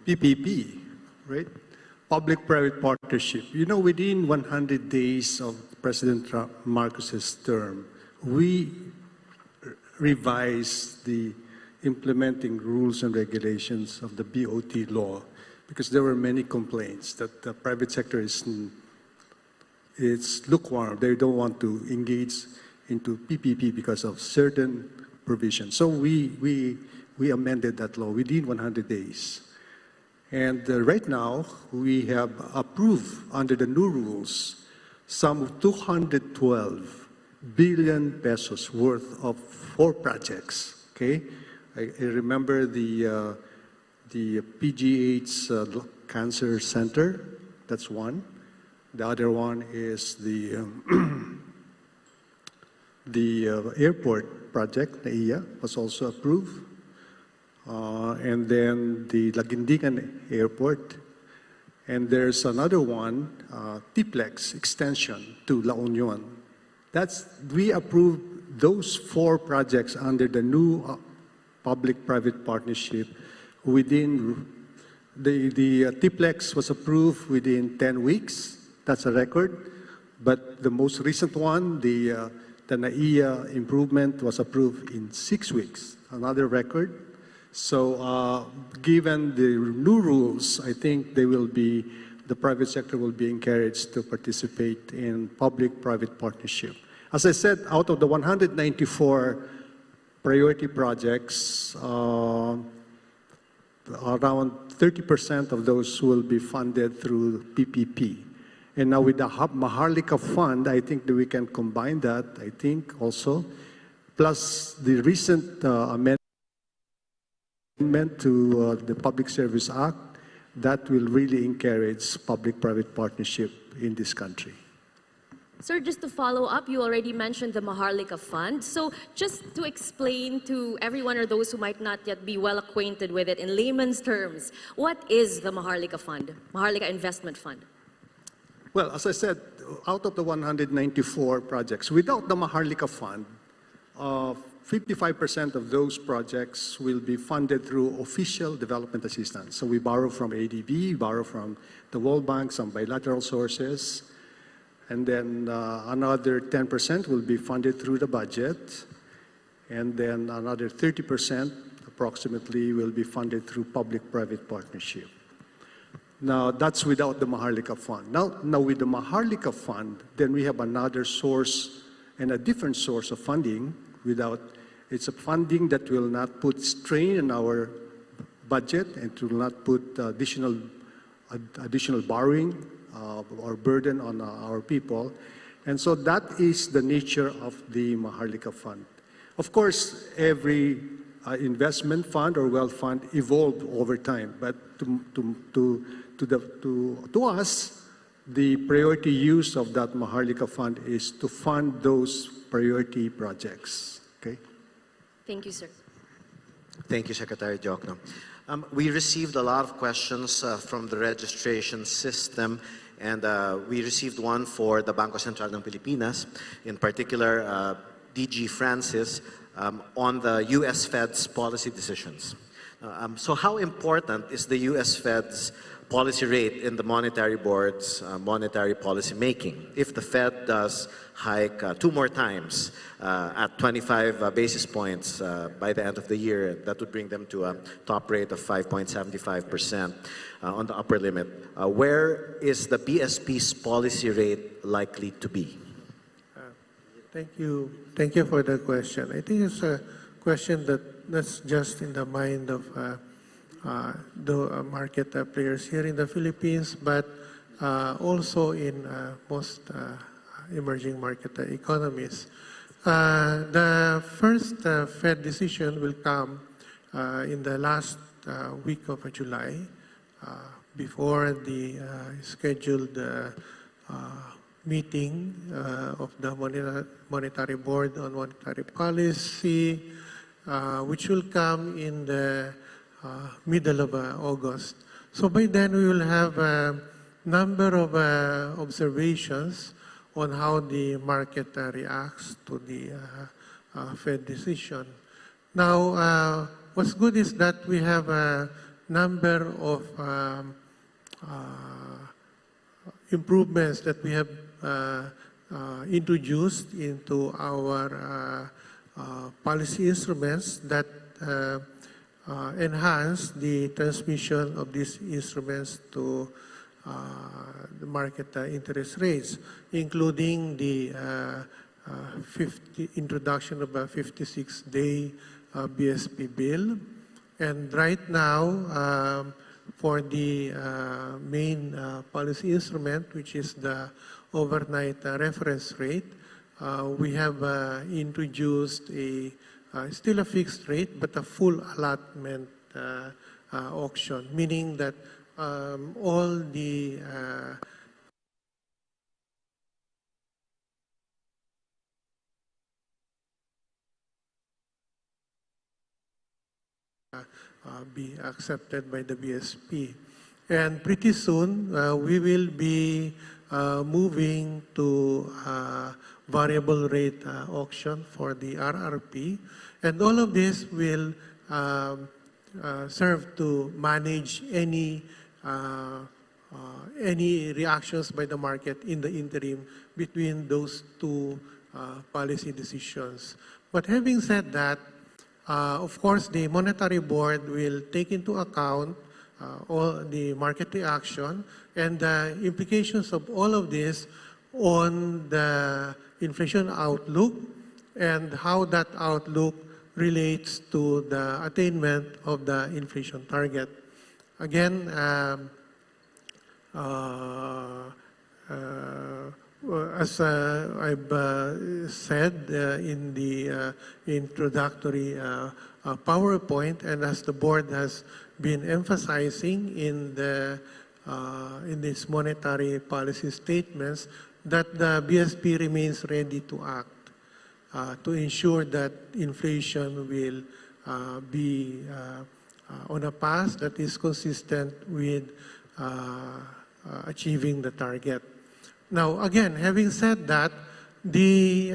Speaker 6: PPP, right? Public-private partnership. You know, within 100 days of President Marcos's term, we revised the implementing rules and regulations of the BOT law because there were many complaints that the private sector is lukewarm. They don't want to engage into PPP because of certain provisions. So we amended that law within 100 days. And right now, we have approved under the new rules some 212 billion pesos worth of 4 projects. Okay, I remember the PGH Cancer Center. That's one. The other one is the airport project, NAIA, was also approved. And then the Laguindingan Airport. And there's another one, Tiplex extension to La Union. We approved those 4 projects under the new public-private partnership within, the Tiplex was approved within 10 weeks. That's a record. But the most recent one, the NAIA improvement, was approved in 6 weeks, another record. So given the new rules, I think the private sector will be encouraged to participate in public-private partnership. As I said, out of the 194 priority projects, around 30% of those will be funded through PPP. And now with the Maharlika Fund, I think that we can combine that, I think also, plus the recent amendment to the Public Service Act, that will really encourage public-private partnership in this country.
Speaker 2: Sir, just to follow up, you already mentioned the Maharlika Fund. So just to explain to everyone or those who might not yet be well acquainted with it in layman's terms, what is the Maharlika Fund, Maharlika Investment Fund?
Speaker 6: Well, as I said, out of the 194 projects, without the Maharlika Fund, 55% of those projects will be funded through official development assistance. So we borrow from ADB, borrow from the World Bank, some bilateral sources, and then another 10% will be funded through the budget, and then another 30% approximately will be funded through public-private partnership. Now, that's without the Maharlika Fund. Now with the Maharlika Fund, then we have another source and a different source of funding. It's a funding that will not put strain on our budget and will not put additional borrowing or burden on our people. And so that is the nature of the Maharlika Fund. Of course, every investment fund or wealth fund evolved over time, but to us, the priority use of that Maharlika Fund is to fund those priority projects. Okay.
Speaker 2: Thank you, sir.
Speaker 3: Thank you, Secretary Jokno. We received a lot of questions from the registration system, and we received one for the Bangko Sentral ng Pilipinas. In particular, DG Francis on the U.S. Fed's policy decisions. So how important is the U.S. Fed's policy rate in the Monetary Board's monetary policy making? If the Fed does hike 2 more times at 25 basis points by the end of the year, that would bring them to a top rate of 5.75% on the upper limit. Where is the BSP's policy rate likely to be?
Speaker 8: Thank you. Thank you for the question. I think it's a question that's just in the mind of the market players here in the Philippines, but also in most emerging market economies. The first Fed decision will come in the last week of July, before the scheduled meeting of the Monetary Board on monetary policy, which will come in the middle of August. So by then we will have a number of observations on how the market reacts to the Fed decision. Now, what's good is that we have a number of improvements that we have introduced into our policy instruments that enhance the transmission of these instruments to the market interest rates, including the introduction of a 56-day BSP bill. And right now, for the main policy instrument, which is the overnight reference rate, we have introduced still a fixed rate, but a full allotment auction, meaning that all the be accepted by the BSP. And pretty soon, we will be moving to variable rate auction for the RRP. And all of this will serve to manage any reactions by the market in the interim between those two policy decisions. But having said that, of course, the Monetary Board will take into account all the market reaction and the implications of all of this on the inflation outlook and how that outlook relates to the attainment of the inflation target. Again, as I've said in the introductory PowerPoint, and as the board has been emphasizing in these monetary policy statements, that the BSP remains ready to act to ensure that inflation will be on a path that is consistent with achieving the target. Now, again, having said that, the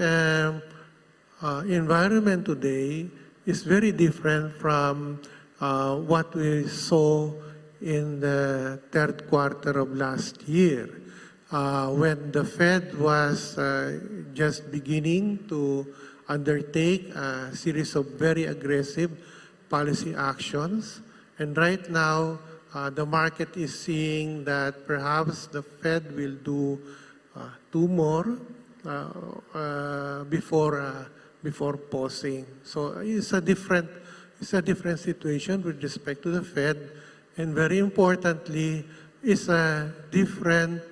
Speaker 8: environment today is very different from what we saw in the third quarter of last year, when the Fed was just beginning to undertake a series of very aggressive policy actions. And right now, the market is seeing that perhaps the Fed will do 2 more before pausing. So it's a different situation with respect to the Fed, and very importantly, it's a different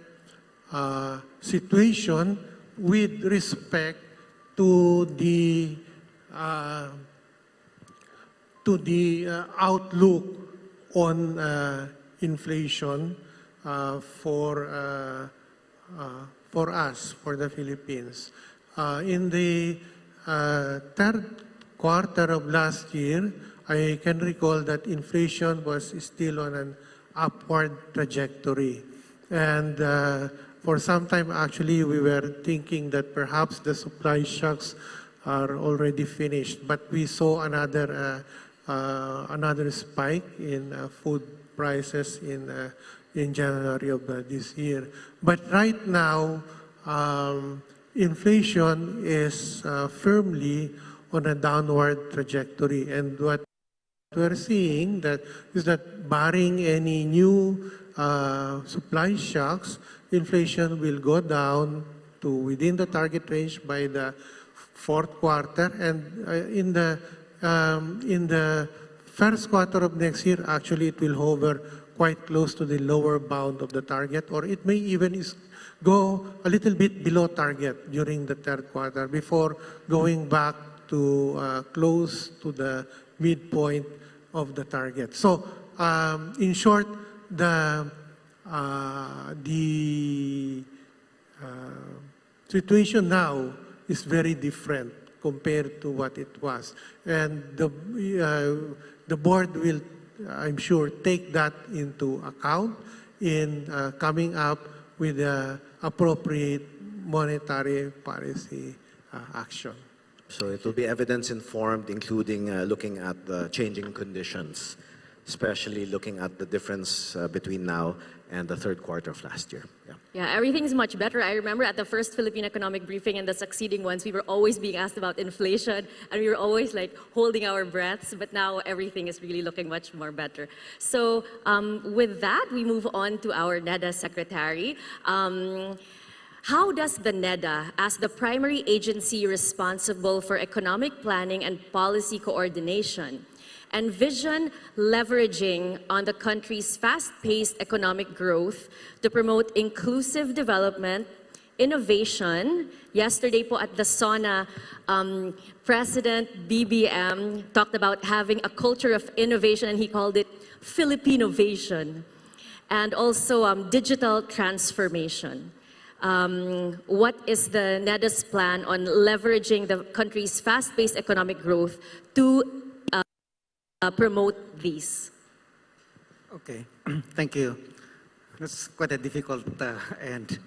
Speaker 8: situation with respect to the outlook on inflation for us, for the Philippines. In the third quarter of last year, I can recall that inflation was still on an upward trajectory. And for some time, actually, we were thinking that perhaps the supply shocks are already finished. But we saw another spike in food prices in January of this year. But right now, inflation is firmly on a downward trajectory, and what we're seeing is that barring any new supply shocks, inflation will go down to within the target range by the fourth quarter, and in the first quarter of next year, actually it will hover quite close to the lower bound of the target, or it may even go a little bit below target during the third quarter before going back to close to the midpoint of the target. So, in short, the situation now is very different compared to what it was, and the board will, I'm sure, take that into account in coming up with the appropriate monetary policy action.
Speaker 3: So it will be evidence-informed, including looking at the changing conditions, especially looking at the difference between now and the third quarter of last year.
Speaker 2: Yeah, everything's much better. I remember at the first Philippine economic briefing and the succeeding ones, we were always being asked about inflation, and we were always like holding our breaths, but now everything is really looking much more better. So with that, we move on to our NEDA secretary. How does the NEDA, as the primary agency responsible for economic planning and policy coordination, envision leveraging on the country's fast-paced economic growth to promote inclusive development, innovation? Yesterday po at the SONA, President BBM talked about having a culture of innovation, and he called it Philippinovation, and also digital transformation. What is the NEDA's plan on leveraging the country's fast-paced economic growth to promote these?
Speaker 7: Okay, thank you. That's quite a difficult and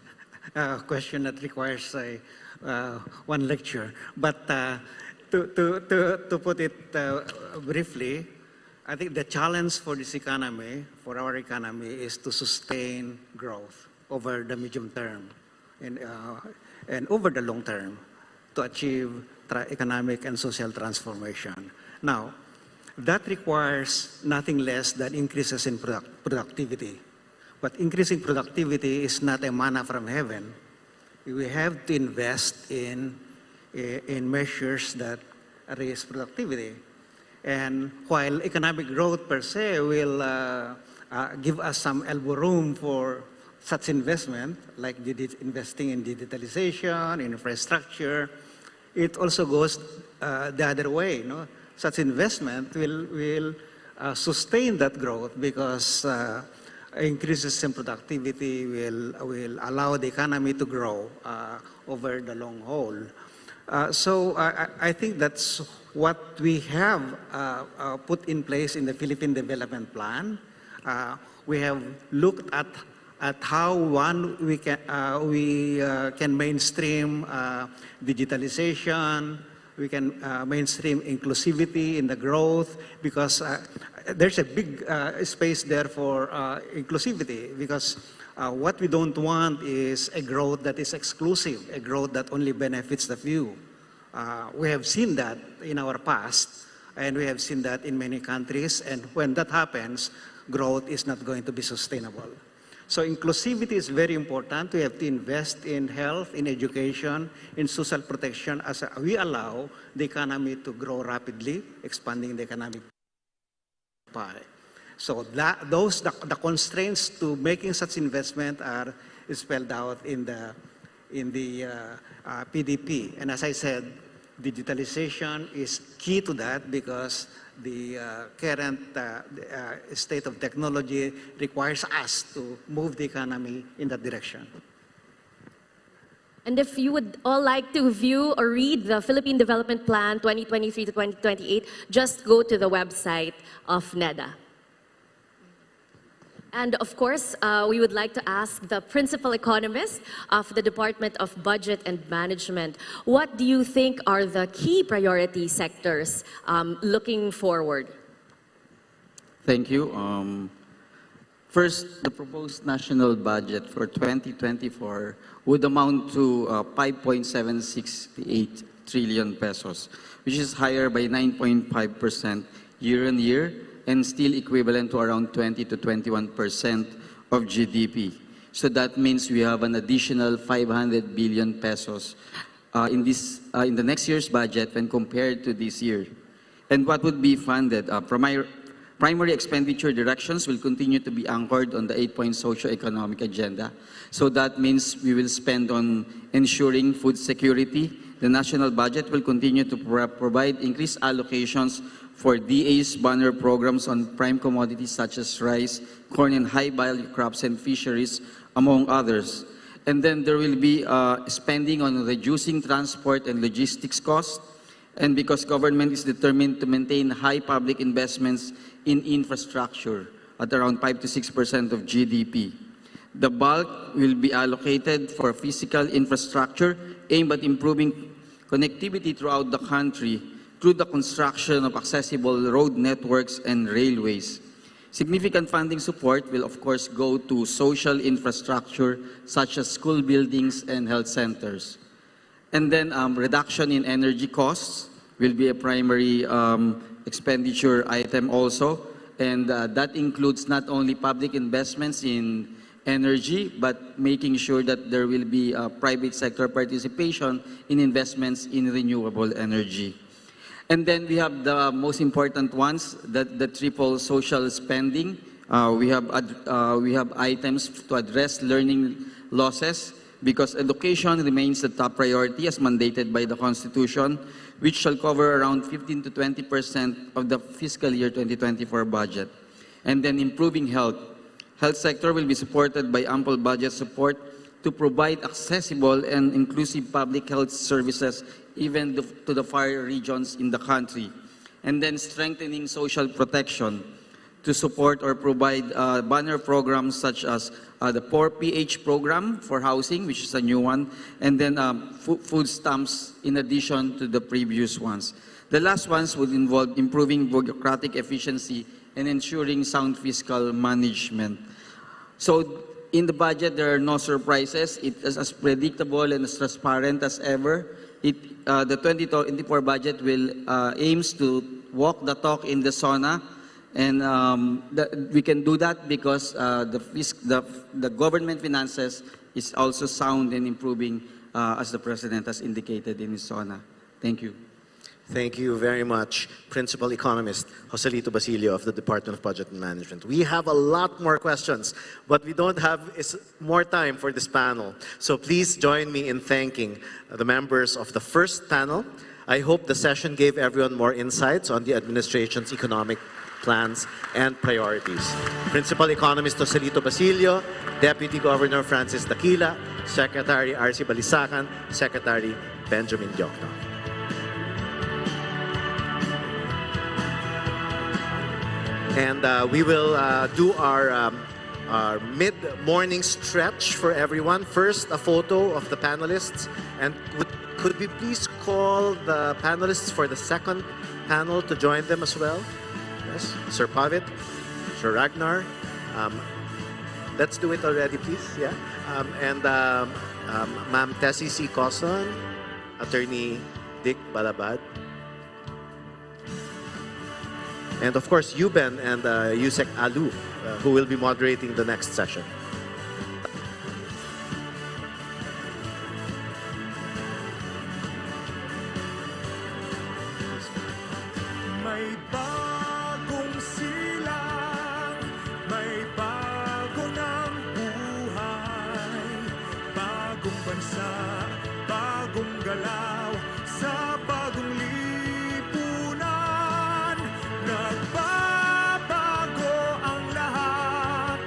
Speaker 7: question that requires one lecture. But to put it briefly, I think the challenge for this economy, for our economy, is to sustain growth over the medium term and over the long term to achieve economic and social transformation. Now, that requires nothing less than increases in productivity. But increasing productivity is not a manna from heaven. We have to invest in measures that raise productivity. And while economic growth per se will give us some elbow room for such investment, like investing in digitalization, in infrastructure, it also goes the other way. You know? Such investment will sustain that growth because increases in productivity will allow the economy to grow over the long haul. So I think that's what we have put in place in the Philippine Development Plan. We have looked at how we can mainstream digitalization. We can mainstream inclusivity in the growth, because there's a big space there for inclusivity, because what we don't want is a growth that is exclusive, a growth that only benefits the few. We have seen that in our past, and we have seen that in many countries, and when that happens, growth is not going to be sustainable. So inclusivity is very important. We have to invest in health, in education, in social protection as we allow the economy to grow rapidly, expanding the economic pie. So the constraints to making such investment are spelled out in the PDP. And as I said, digitalization is key to that, because the current state of technology requires us to move the economy in that direction.
Speaker 2: And if you would all like to view or read the Philippine Development Plan 2023 to 2028, just go to the website of NEDA. And of course, we would like to ask the principal economist of the Department of Budget and Management, what do you think are the key priority sectors looking forward?
Speaker 9: Thank you. First, the proposed national budget for 2024 would amount to 5.768 trillion pesos, which is higher by 9.5% year on year and still equivalent to around 20 to 21% of GDP. So that means we have an additional 500 billion pesos in the next year's budget when compared to this year. And what would be funded? Primary expenditure directions will continue to be anchored on the 8-point socio-economic agenda. So that means we will spend on ensuring food security. The national budget will continue to provide increased allocations for DA's banner programs on prime commodities such as rice, corn, and high-value crops and fisheries, among others. And then there will be spending on reducing transport and logistics costs. And because government is determined to maintain high public investments in infrastructure at around 5 to 6% of GDP. The bulk will be allocated for physical infrastructure aimed at improving connectivity throughout the country through the construction of accessible road networks and railways. Significant funding support will of course go to social infrastructure such as school buildings and health centers. And then reduction in energy costs will be a primary expenditure item also. And that includes not only public investments in energy, but making sure that there will be private sector participation in investments in renewable energy. And then we have the most important ones, the triple social spending. We have items to address learning losses, because education remains the top priority as mandated by the Constitution, which shall cover around 15 to 20% of the fiscal year 2024 budget. And then improving health. Health sector will be supported by ample budget support to provide accessible and inclusive public health services even to the far regions in the country. And then strengthening social protection to support or provide banner programs such as the 4PH program for housing, which is a new one, and then food stamps in addition to the previous ones. The last ones would involve improving bureaucratic efficiency and ensuring sound fiscal management. So in the budget, there are no surprises. It is as predictable and as transparent as ever. The 2024 budget will aims to walk the talk in the SONA, and we can do that because the government finances is also sound and improving, as the President has indicated in his SONA. Thank you.
Speaker 3: Thank you very much, Principal Economist Joselito Basilio of the Department of Budget and Management. We have a lot more questions, but we don't have more time for this panel. So please join me in thanking the members of the first panel. I hope the session gave everyone more insights on the administration's economic plans and priorities. Principal Economist Joselito Basilio, Deputy Governor Francis Daquila, Secretary R.C. Balisacan, Secretary Benjamin Diokno. And we will do our mid-morning stretch for everyone. First, a photo of the panelists. And could we please call the panelists for the second panel to join them as well? Yes, Sir Pavit, Sir Ragnar. Let's do it already, please. Yeah. And Ma'am Tessie C. Coson, Attorney Dick Balabad. And of course, Yuben and Yusek Aluf, who will be moderating the next session.
Speaker 10: May bagong silang, may bago ng buhay, bagong bansa, bagong galaw, sa bagong lipunan. Nagbabago ang lahat,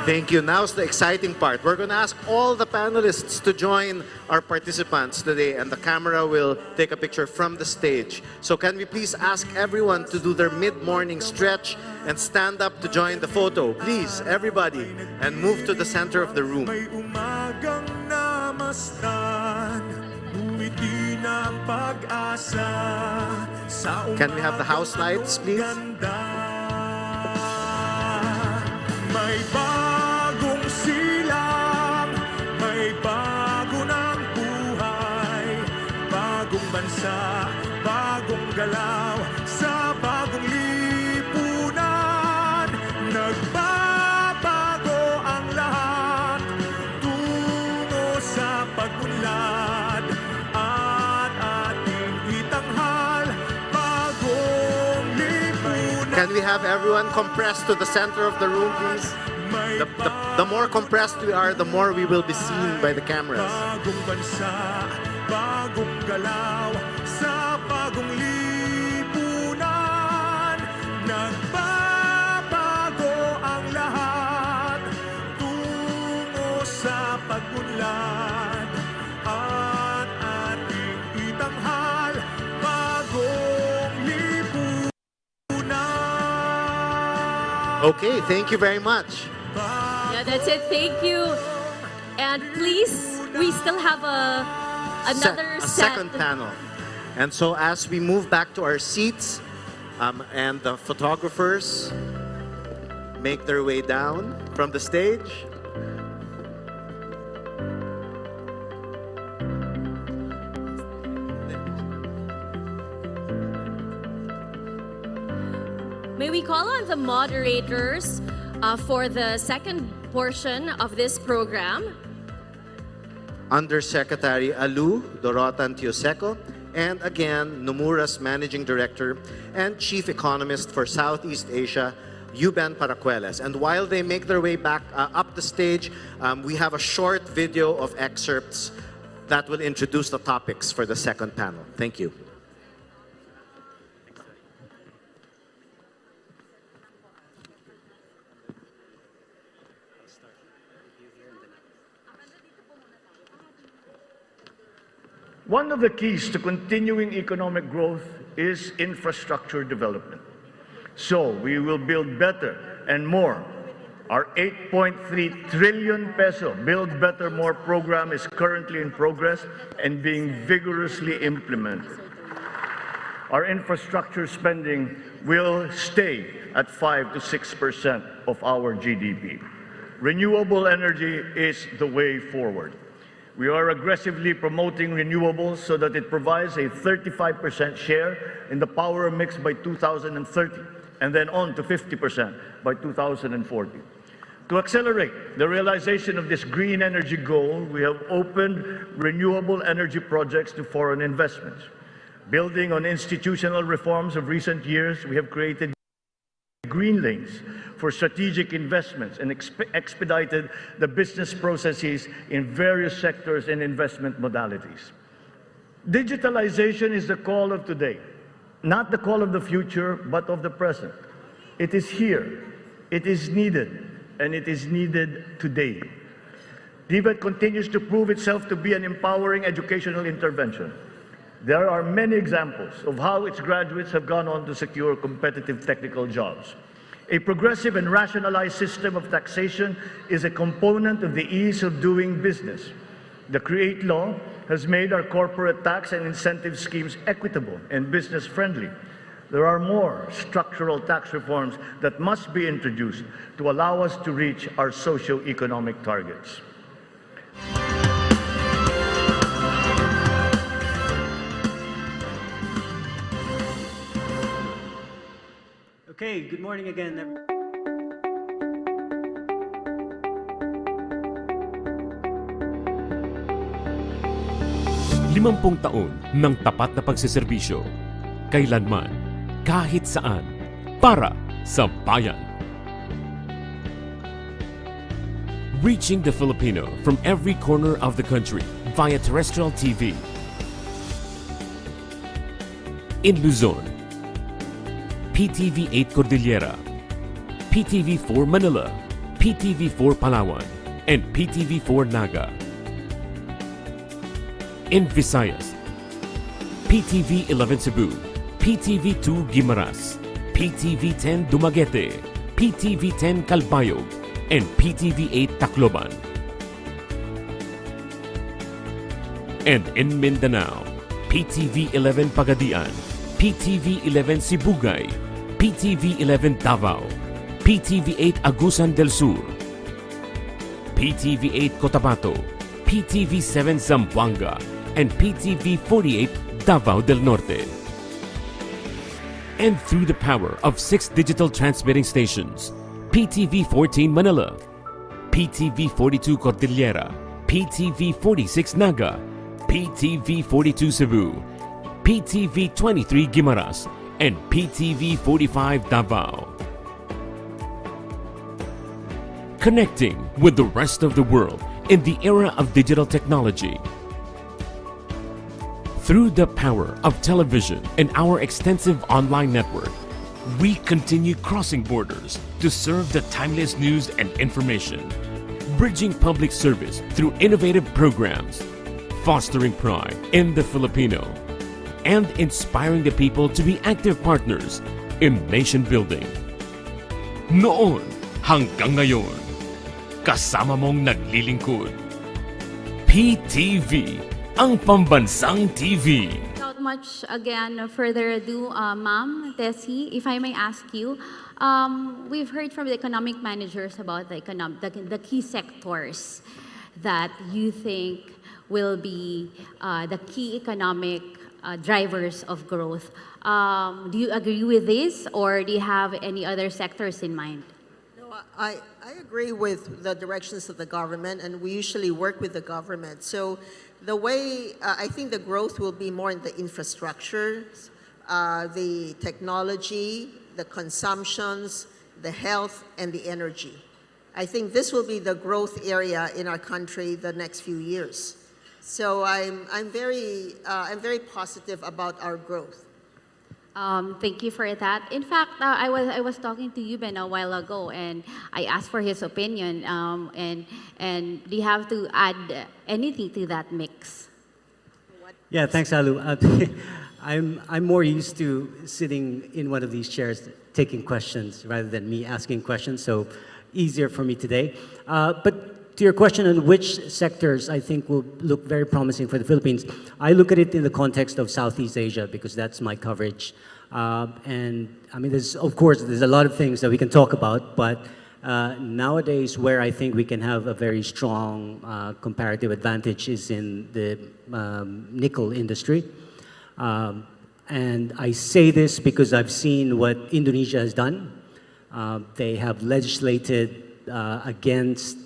Speaker 3: Thank you. Now's the exciting part. We're going to ask all the panelists to join our participants today, and the camera will take a picture from the stage. So can we please ask everyone to do their mid-morning stretch and stand up to join the photo? Please, everybody, and move to the center of the room.
Speaker 10: May umagang namastan, umiti ng pag-asa sa
Speaker 3: Can we have the house lights, please?
Speaker 10: ganda. May bagong silang, may bago ng buhay, bagong bansa, bagong galaw, sa bagong lipunan. Nagbabago ang lahat, tungo sa pag-unlad, at ating itanghal, bagong lipunan.
Speaker 3: Can we have everyone compressed to the center of the room, please? The more compressed we are, the more we will be seen by the cameras.
Speaker 10: Bagong bansa, bagong galaw, sa bagong lipunan. Nagbabago ang lahat, tungo sa pag-unlad, at ating itanghal, bagong lipunan.
Speaker 3: Okay, thank you very much.
Speaker 2: Yeah, that's it. Thank you. And please, we still have another
Speaker 3: a
Speaker 2: set.
Speaker 3: second panel. And so as we move back to our seats, and the photographers make their way down from the stage,
Speaker 2: May we call on the moderators for the second portion of this program?
Speaker 3: Undersecretary Alu Dorotan Tioseco, and again, Nomura's Managing Director and Chief Economist for Southeast Asia, Yuben Paracueles. And while they make their way back up the stage, we have a short video of excerpts that will introduce the topics for the second panel. Thank you.
Speaker 1: One of the keys to continuing economic growth is infrastructure development. So we will build better and more. Our 8.3 trillion peso Build Better More program is currently in progress and being vigorously implemented. Our infrastructure spending will stay at 5 to 6% of our GDP. Renewable energy is the way forward. We are aggressively promoting renewables so that it provides a 35% share in the power mix by 2030, and then on to 50% by 2040. To accelerate the realization of this green energy goal, we have opened renewable energy projects to foreign investments. Building on institutional reforms of recent years, we have created green lanes for strategic investments and expedited the business processes in various sectors and investment modalities. Digitalization is the call of today, not the call of the future, but of the present. It is here, it is needed, and it is needed today. DBET continues to prove itself to be an empowering educational intervention. There are many examples of how its graduates have gone on to secure competitive technical jobs. A progressive and rationalized system of taxation is a component of the ease of doing business. The CREATE law has made our corporate tax and incentive schemes equitable and business-friendly. There are more structural tax reforms that must be introduced to allow us to reach our socio-economic targets.
Speaker 11: Okay, good morning again.
Speaker 12: 50 taon ng tapat na pagsiserbisyo. Kailanman, kahit saan, para sa bayan. Reaching the Filipino from every corner of the country via terrestrial TV. In Luzon, PTV 8 Cordillera, PTV 4 Manila, PTV4 Palawan, and PTV4 Naga. In Visayas, PTV11 Cebu, PTV2 Guimaras, PTV10 Dumaguete, PTV10 Calbayog, and PTV8 Tacloban. And in Mindanao, PTV11 Pagadian, PTV11 Sibugay, PTV11 Davao, PTV8 Agusan del Sur, PTV8 Cotabato, PTV7 Zamboanga, and PTV48 Davao del Norte. And through the power of 6 digital transmitting stations, PTV14 Manila, PTV42 Cordillera, PTV46 Naga, PTV42 Cebu, PTV23 Guimaras, and PTV45 Davao. Connecting with the rest of the world in the era of digital technology. Through the power of television and our extensive online network, we continue crossing borders to serve the timeless news and information, bridging public service through innovative programs, fostering pride in the Filipino, and inspiring the people to be active partners in nation building. Noon hanggang ngayon, kasama mong naglilingkod. PTV, ang pambansang TV.
Speaker 13: Without much, again, further ado, Ma'am Tessie, if I may ask you, we've heard from the economic managers about the key sectors that you think will be the key economic drivers of growth. Do you agree with this, or do you have any other sectors in mind?
Speaker 14: No, I agree with the directions of the government, and we usually work with the government. So the way, I think the growth will be more in the infrastructure, the technology, the consumptions, the health, and the energy. I think this will be the growth area in our country the next few years. So I'm very positive about our growth.
Speaker 13: Thank you for that. In fact, I was talking to Yuben a while ago, and I asked for his opinion. And do you have to add anything to that mix?
Speaker 5: Yeah, thanks, Alu. I'm more used to sitting in one of these chairs taking questions rather than me asking questions, so easier for me today. But to your question on which sectors I think will look very promising for the Philippines, I look at it in the context of Southeast Asia because that's my coverage. And I mean, there's a lot of things that we can talk about, but nowadays where I think we can have a very strong comparative advantage is in the nickel industry. And I say this because I've seen what Indonesia has done. They have legislated against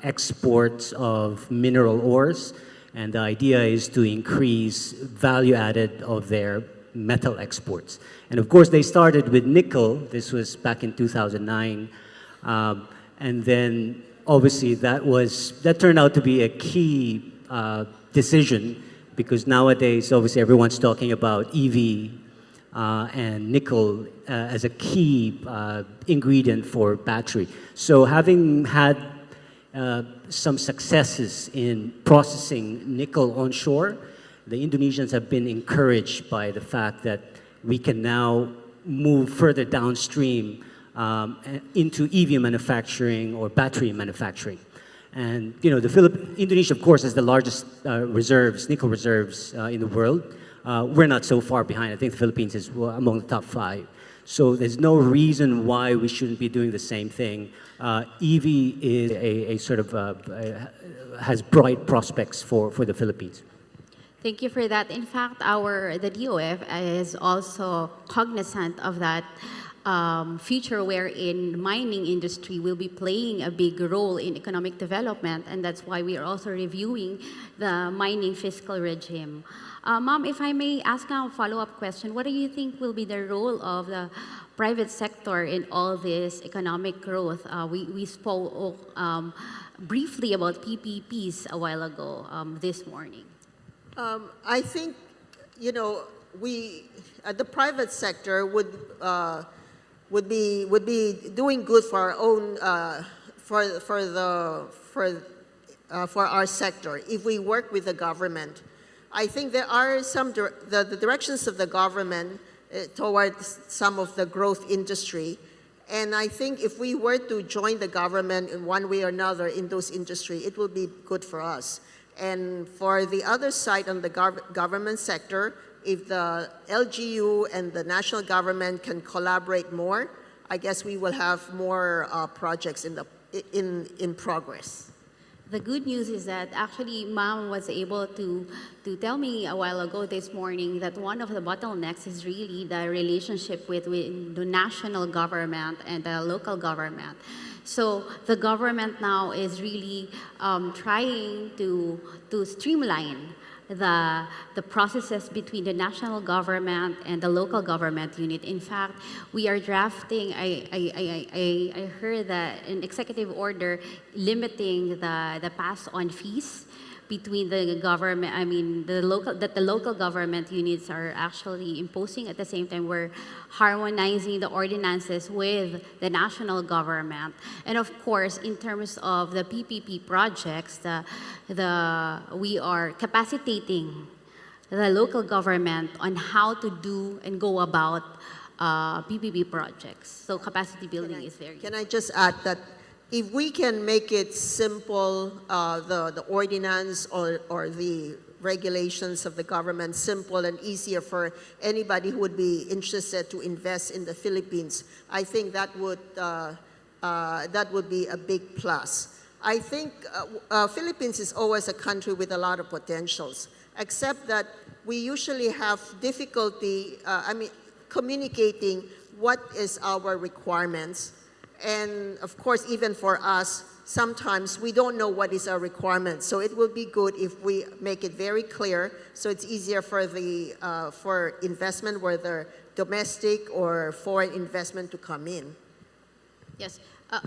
Speaker 5: exports of mineral ores, and the idea is to increase value added of their metal exports. And of course, they started with nickel. This was back in 2009. And then obviously that turned out to be a key decision, because nowadays obviously everyone's talking about EV and nickel as a key ingredient for battery. So having had some successes in processing nickel onshore, the Indonesians have been encouraged by the fact that we can now move further downstream into EV manufacturing or battery manufacturing. And you know, Indonesia, of course, has the largest nickel reserves in the world. We're not so far behind. I think the Philippines is among the top 5. So there's no reason why we shouldn't be doing the same thing. EV is a sort of has bright prospects for the Philippines.
Speaker 13: Thank you for that. In fact, the DOF is also cognizant of that future wherein mining industry will be playing a big role in economic development, and that's why we are also reviewing the mining fiscal regime. Ma'am, if I may ask now a follow-up question, what do you think will be the role of the private sector in all this economic growth? We spoke briefly about PPPs a while ago this morning.
Speaker 14: I think, you know, the private sector would be doing good for our own for our sector. If we work with the government, I think there are the directions of the government towards some of the growth industry. And I think if we were to join the government in one way or another in those industry, it will be good for us. And for the other side on the government sector, if the LGU and the national government can collaborate more, I guess we will have more projects in progress.
Speaker 13: The good news is that actually Ma'am was able to tell me a while ago this morning that one of the bottlenecks is really the relationship with the national government and the local government. So the government now is really trying to streamline the processes between the national government and the local government unit. In fact, we are drafting, I heard that an executive order limiting the pass-on fees between the government, the local government units are actually imposing. At the same time, we're harmonizing the ordinances with the national government. And of course, in terms of the PPP projects, we are capacitating the local government on how to do and go about PPP projects. So capacity building is very
Speaker 14: Can I just add that if we can make it simple, the ordinance or the regulations of the government simple and easier for anybody who would be interested to invest in the Philippines, I think that would be a big plus. I think Philippines is always a country with a lot of potentials, except that we usually have difficulty, communicating what is our requirements. And of course, even for us, sometimes we don't know what is our requirement. So it will be good if we make it very clear, so it's easier for for investment, whether domestic or foreign investment, to come in.
Speaker 13: Yes,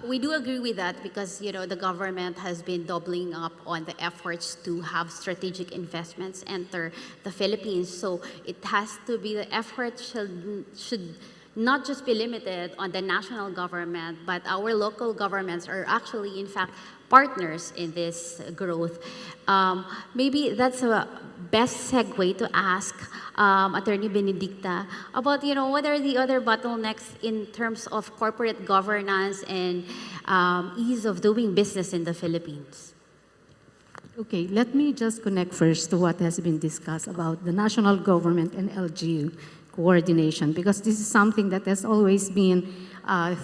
Speaker 13: we do agree with that because the government has been doubling up on the efforts to have strategic investments enter the Philippines. So it has to be the effort should not just be limited on the national government, but our local governments are actually, in fact, partners in this growth. Maybe that's a best segue to ask Attorney Benedicta about, what are the other bottlenecks in terms of corporate governance and ease of doing business in the Philippines?
Speaker 15: Okay, let me just connect first to what has been discussed about the national government and LGU coordination, because this is something that has always been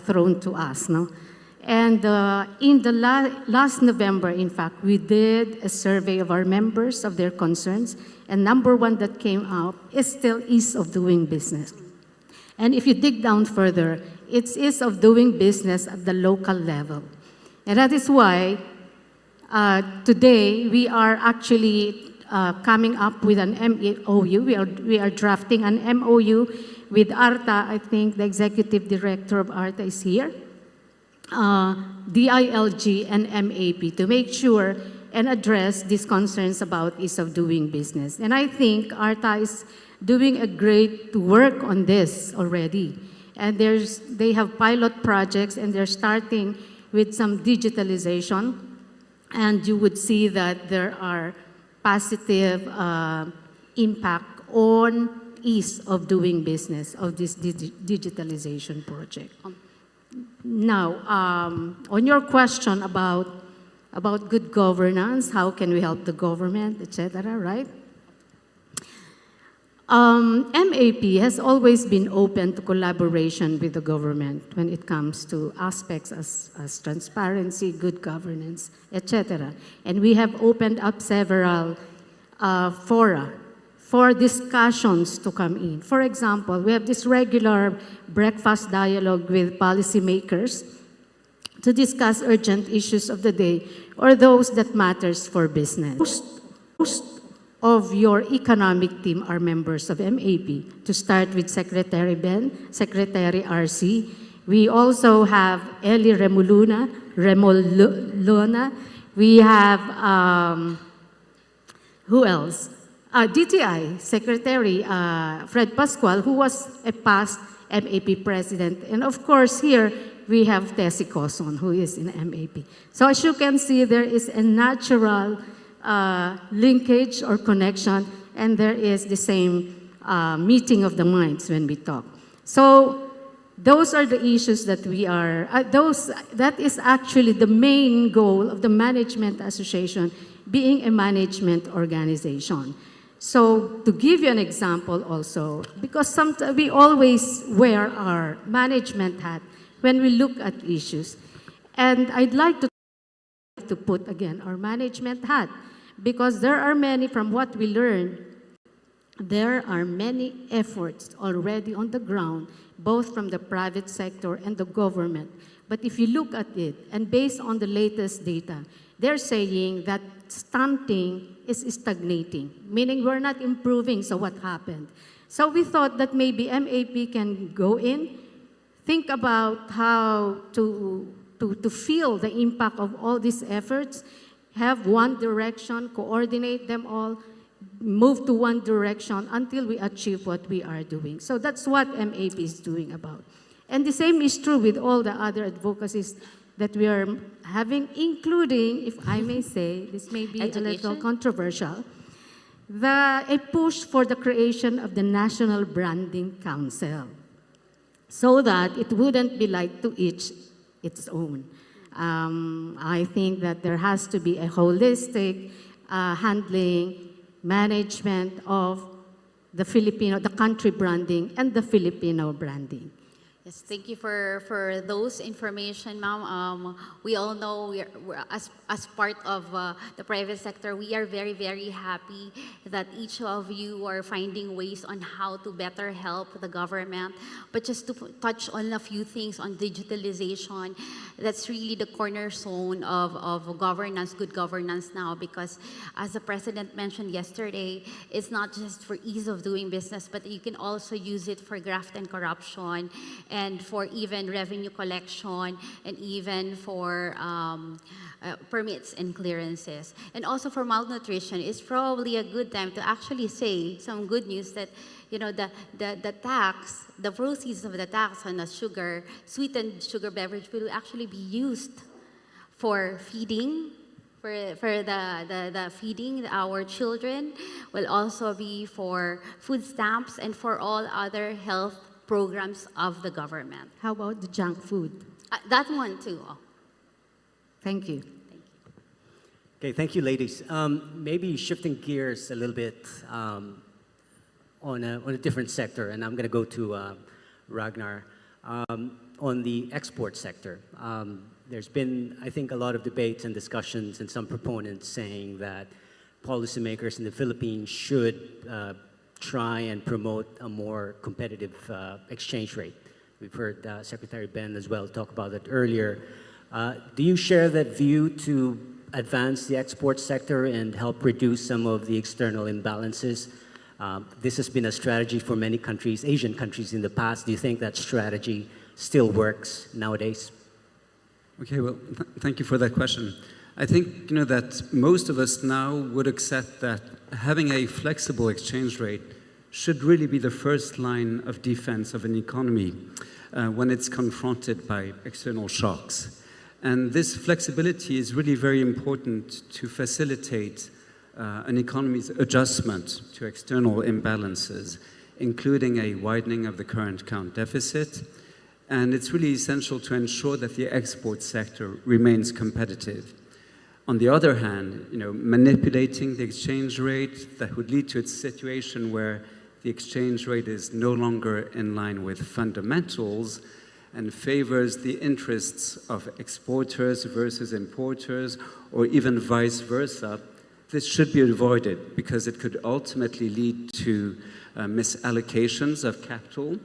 Speaker 15: thrown to us, no? And in the last November, in fact, we did a survey of our members of their concerns, and number one that came up is still ease of doing business. And if you dig down further, it's ease of doing business at the local level. And that is why today we are actually coming up with an MOU. We are drafting an MOU with ARTA. I think the executive director of ARTA is here. DILG and MAP to make sure and address these concerns about ease of doing business. And I think ARTA is doing a great work on this already. And they have pilot projects and they're starting with some digitalization. And you would see that there are positive impact on ease of doing business of this digitalization project. Now, on your question about good governance, how can we help the government, etc., right? MAP has always been open to collaboration with the government when it comes to aspects as transparency, good governance, etc. And we have opened up several fora for discussions to come in. For example, we have this regular breakfast dialogue with policymakers to discuss urgent issues of the day or those that matters for business. Most of your economic team are members of MAP, to start with Secretary Ben, Secretary RC. We also have Eli Remolona. We have, who else? DTI Secretary Fred Pascual, who was a past MAP president. And of course here, we have Tessie Coson, who is in MAP. So as you can see, there is a natural linkage or connection, and there is the same meeting of the minds when we talk. So those are the issues that we are, that is actually the main goal of the Management Association, being a management organization. So to give you an example also, because sometimes we always wear our management hat when we look at issues. And I'd like to put again our management hat, because there are many, from what we learned, there are many efforts already on the ground, both from the private sector and the government. But if you look at it, and based on the latest data, they're saying that stunting is stagnating, meaning we're not improving, so what happened? So we thought that maybe MAP can go in, think about how to feel the impact of all these efforts, have one direction, coordinate them all, move to one direction until we achieve what we are doing. So that's what MAP is doing about. And the same is true with all the other advocacies that we are having, including, if I may say, this may be a little controversial, a push for the creation of the National Branding Council, so that it wouldn't be like to each its own. I think that there has to be a holistic handling, management of the country branding and the Filipino branding.
Speaker 13: Yes, thank you for those information, ma'am. We all know as part of the private sector, we are very, very happy that each of you are finding ways on how to better help the government. But just to touch on a few things on digitalization, that's really the cornerstone of governance, good governance now, because as the President mentioned yesterday, it's not just for ease of doing business, but you can also use it for graft and corruption, and for even revenue collection, and even for permits and clearances. And also for malnutrition, it's probably a good time to actually say some good news that, you know, the tax, the proceeds of the tax on the sugar, sweetened sugar beverage will actually be used for feeding, for the feeding our children, will also be for food stamps and for all other health programs of the government.
Speaker 15: How about the junk food?
Speaker 13: That one too.
Speaker 15: Thank you.
Speaker 5: Okay, thank you, ladies. Maybe shifting gears a little bit on a different sector, and I'm going to go to Ragnar. On the export sector, there's been, I think, a lot of debates and discussions and some proponents saying that policymakers in the Philippines should try and promote a more competitive exchange rate. We've heard Secretary Ben as well talk about it earlier. Do you share that view to advance the export sector and help reduce some of the external imbalances? This has been a strategy for many countries, Asian countries in the past. Do you think that strategy still works nowadays?
Speaker 16: Okay, well, thank you for that question. I think, that most of us now would accept that having a flexible exchange rate should really be the first line of defense of an economy when it's confronted by external shocks. And this flexibility is really very important to facilitate an economy's adjustment to external imbalances, including a widening of the current account deficit. And it's really essential to ensure that the export sector remains competitive. On the other hand, manipulating the exchange rate that would lead to a situation where the exchange rate is no longer in line with fundamentals and favors the interests of exporters versus importers, or even vice versa, this should be avoided because it could ultimately lead to misallocations of capital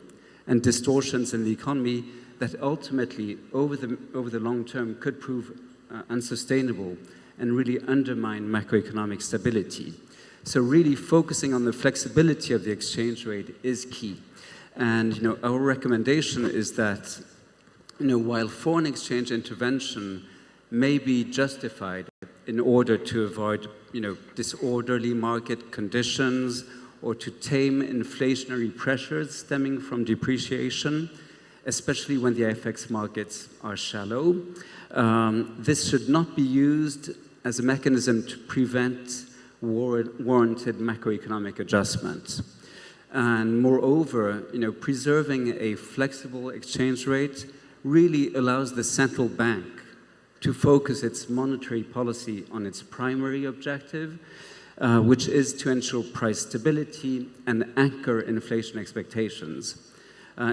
Speaker 16: and distortions in the economy that ultimately, over the long term, could prove unsustainable and really undermine macroeconomic stability. So really focusing on the flexibility of the exchange rate is key. And our recommendation is that while foreign exchange intervention may be justified in order to avoid disorderly market conditions or to tame inflationary pressures stemming from depreciation, especially when the FX markets are shallow. This should not be used as a mechanism to prevent warranted macroeconomic adjustments. And moreover, preserving a flexible exchange rate really allows the central bank to focus its monetary policy on its primary objective, which is to ensure price stability and anchor inflation expectations.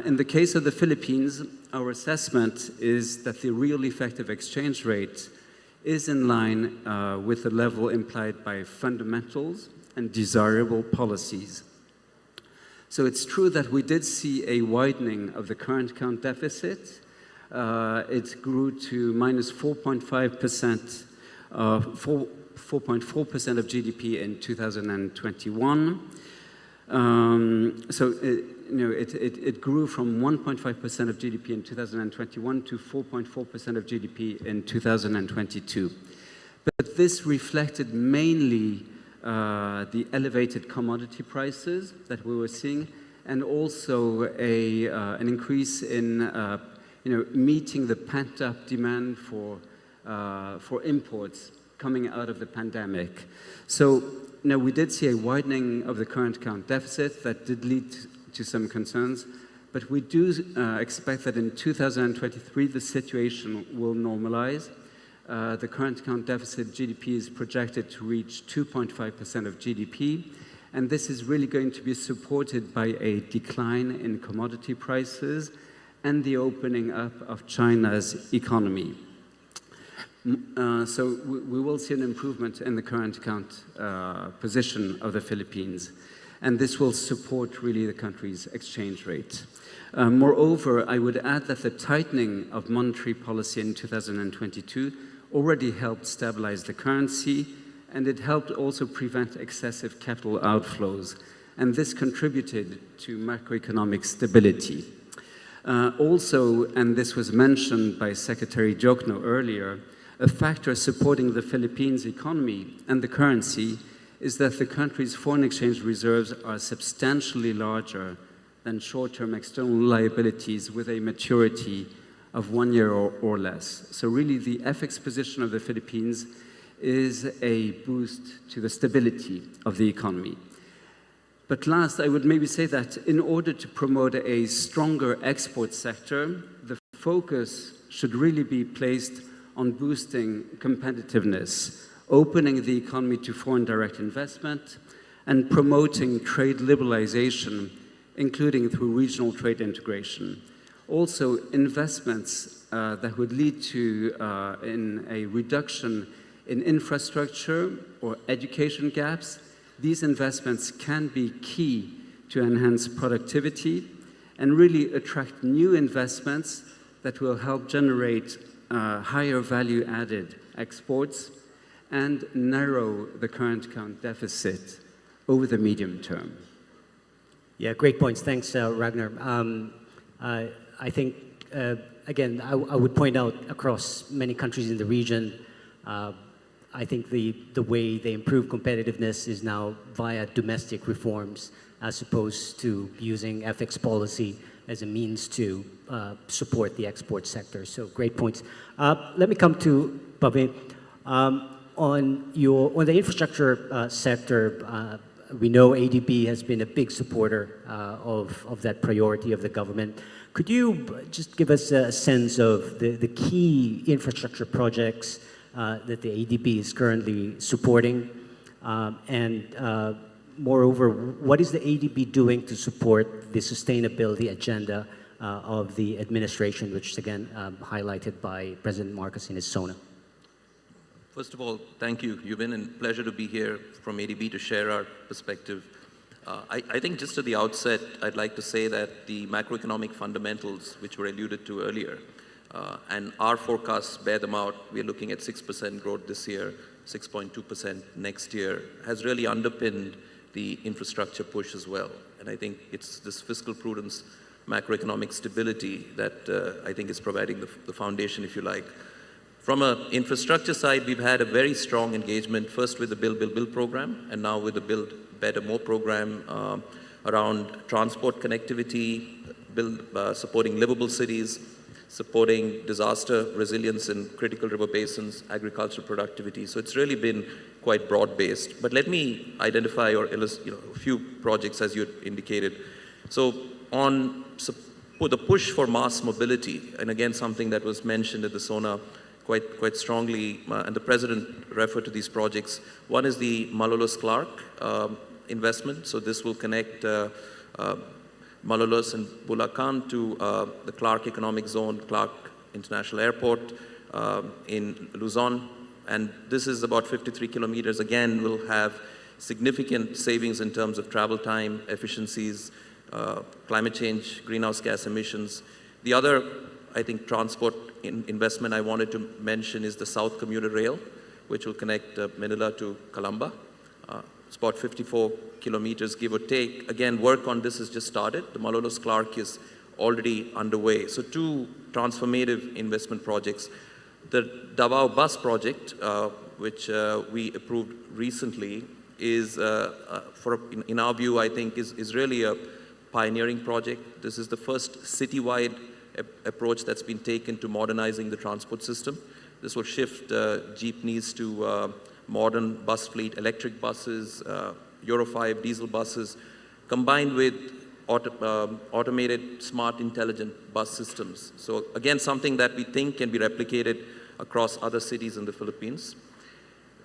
Speaker 16: In the case of the Philippines, our assessment is that the real effective exchange rate is in line with the level implied by fundamentals and desirable policies. So it's true that we did see a widening of the current account deficit. It grew to minus 4.5%, 4.4% of GDP in 2021. It grew from 1.5% of GDP in 2021 to 4.4% of GDP in 2022. But this reflected mainly the elevated commodity prices that we were seeing, and also an increase in meeting the pent-up demand for imports coming out of the pandemic. So we did see a widening of the current account deficit that did lead to some concerns, but we do expect that in 2023 the situation will normalize. The current account deficit GDP is projected to reach 2.5% of GDP, and this is really going to be supported by a decline in commodity prices and the opening up of China's economy. So we will see an improvement in the current account position of the Philippines, and this will support really the country's exchange rate. Moreover, I would add that the tightening of monetary policy in 2022 already helped stabilize the currency, and it helped also prevent excessive capital outflows, and this contributed to macroeconomic stability. Also, and this was mentioned by Secretary Jokno earlier, a factor supporting the Philippines economy and the currency is that the country's foreign exchange reserves are substantially larger than short-term external liabilities with a maturity of 1 year or less. So really the FX position of the Philippines is a boost to the stability of the economy. But last, I would maybe say that in order to promote a stronger export sector, the focus should really be placed on boosting competitiveness, opening the economy to foreign direct investment, and promoting trade liberalization, including through regional trade integration. Also, investments that would lead to in a reduction in infrastructure or education gaps. These investments can be key to enhance productivity and really attract new investments that will help generate higher value-added exports and narrow the current account deficit over the medium term.
Speaker 5: Yeah, great points. Thanks, Ragnar. I think, again, I would point out across many countries in the region, I think the way they improve competitiveness is now via domestic reforms as opposed to using FX policy as a means to support the export sector. So great points. Let me come to Pavin. On the infrastructure sector, we know ADB has been a big supporter of that priority of the government. Could you just give us a sense of the key infrastructure projects that the ADB is currently supporting? Moreover, what is the ADB doing to support the sustainability agenda of the administration, which is again highlighted by President Marcos in his SONA?
Speaker 17: First of all, thank you. You've been a pleasure to be here from ADB to share our perspective. I think just at the outset, I'd like to say that the macroeconomic fundamentals, which were alluded to earlier, and our forecasts bear them out. We're looking at 6% growth this year, 6.2% next year, has really underpinned the infrastructure push as well. And I think it's this fiscal prudence, macroeconomic stability that I think is providing the foundation, if you like. From an infrastructure side, we've had a very strong engagement, first with the Build, Build, Build program, and now with the Build Better, More program, around transport connectivity, supporting livable cities, supporting disaster resilience in critical river basins, agricultural productivity. So it's really been quite broad-based. But let me identify a few projects as you indicated. So on the push for mass mobility, and again something that was mentioned at the SONA quite strongly, and the President referred to these projects. One is the Malolos-Clark investment. So this will connect Malolos and Bulacan to the Clark Economic Zone, Clark International Airport in Luzon. And this is about 53 kilometers. Again, will have significant savings in terms of travel time, efficiencies, climate change, greenhouse gas emissions. The other, I think, transport investment I wanted to mention is the South Commuter Rail, which will connect Manila to Calamba. It's about 54 kilometers, give or take. Again, work on this has just started. The Malolos-Clark is already underway. So two transformative investment projects. The Davao Bus project, which we approved recently, is, in our view, I think, is really a pioneering project. This is the first citywide approach that's been taken to modernizing the transport system. This will shift jeepneys to modern bus fleet, electric buses, Euro 5 diesel buses, combined with automated, smart, intelligent bus systems. So again, something that we think can be replicated across other cities in the Philippines.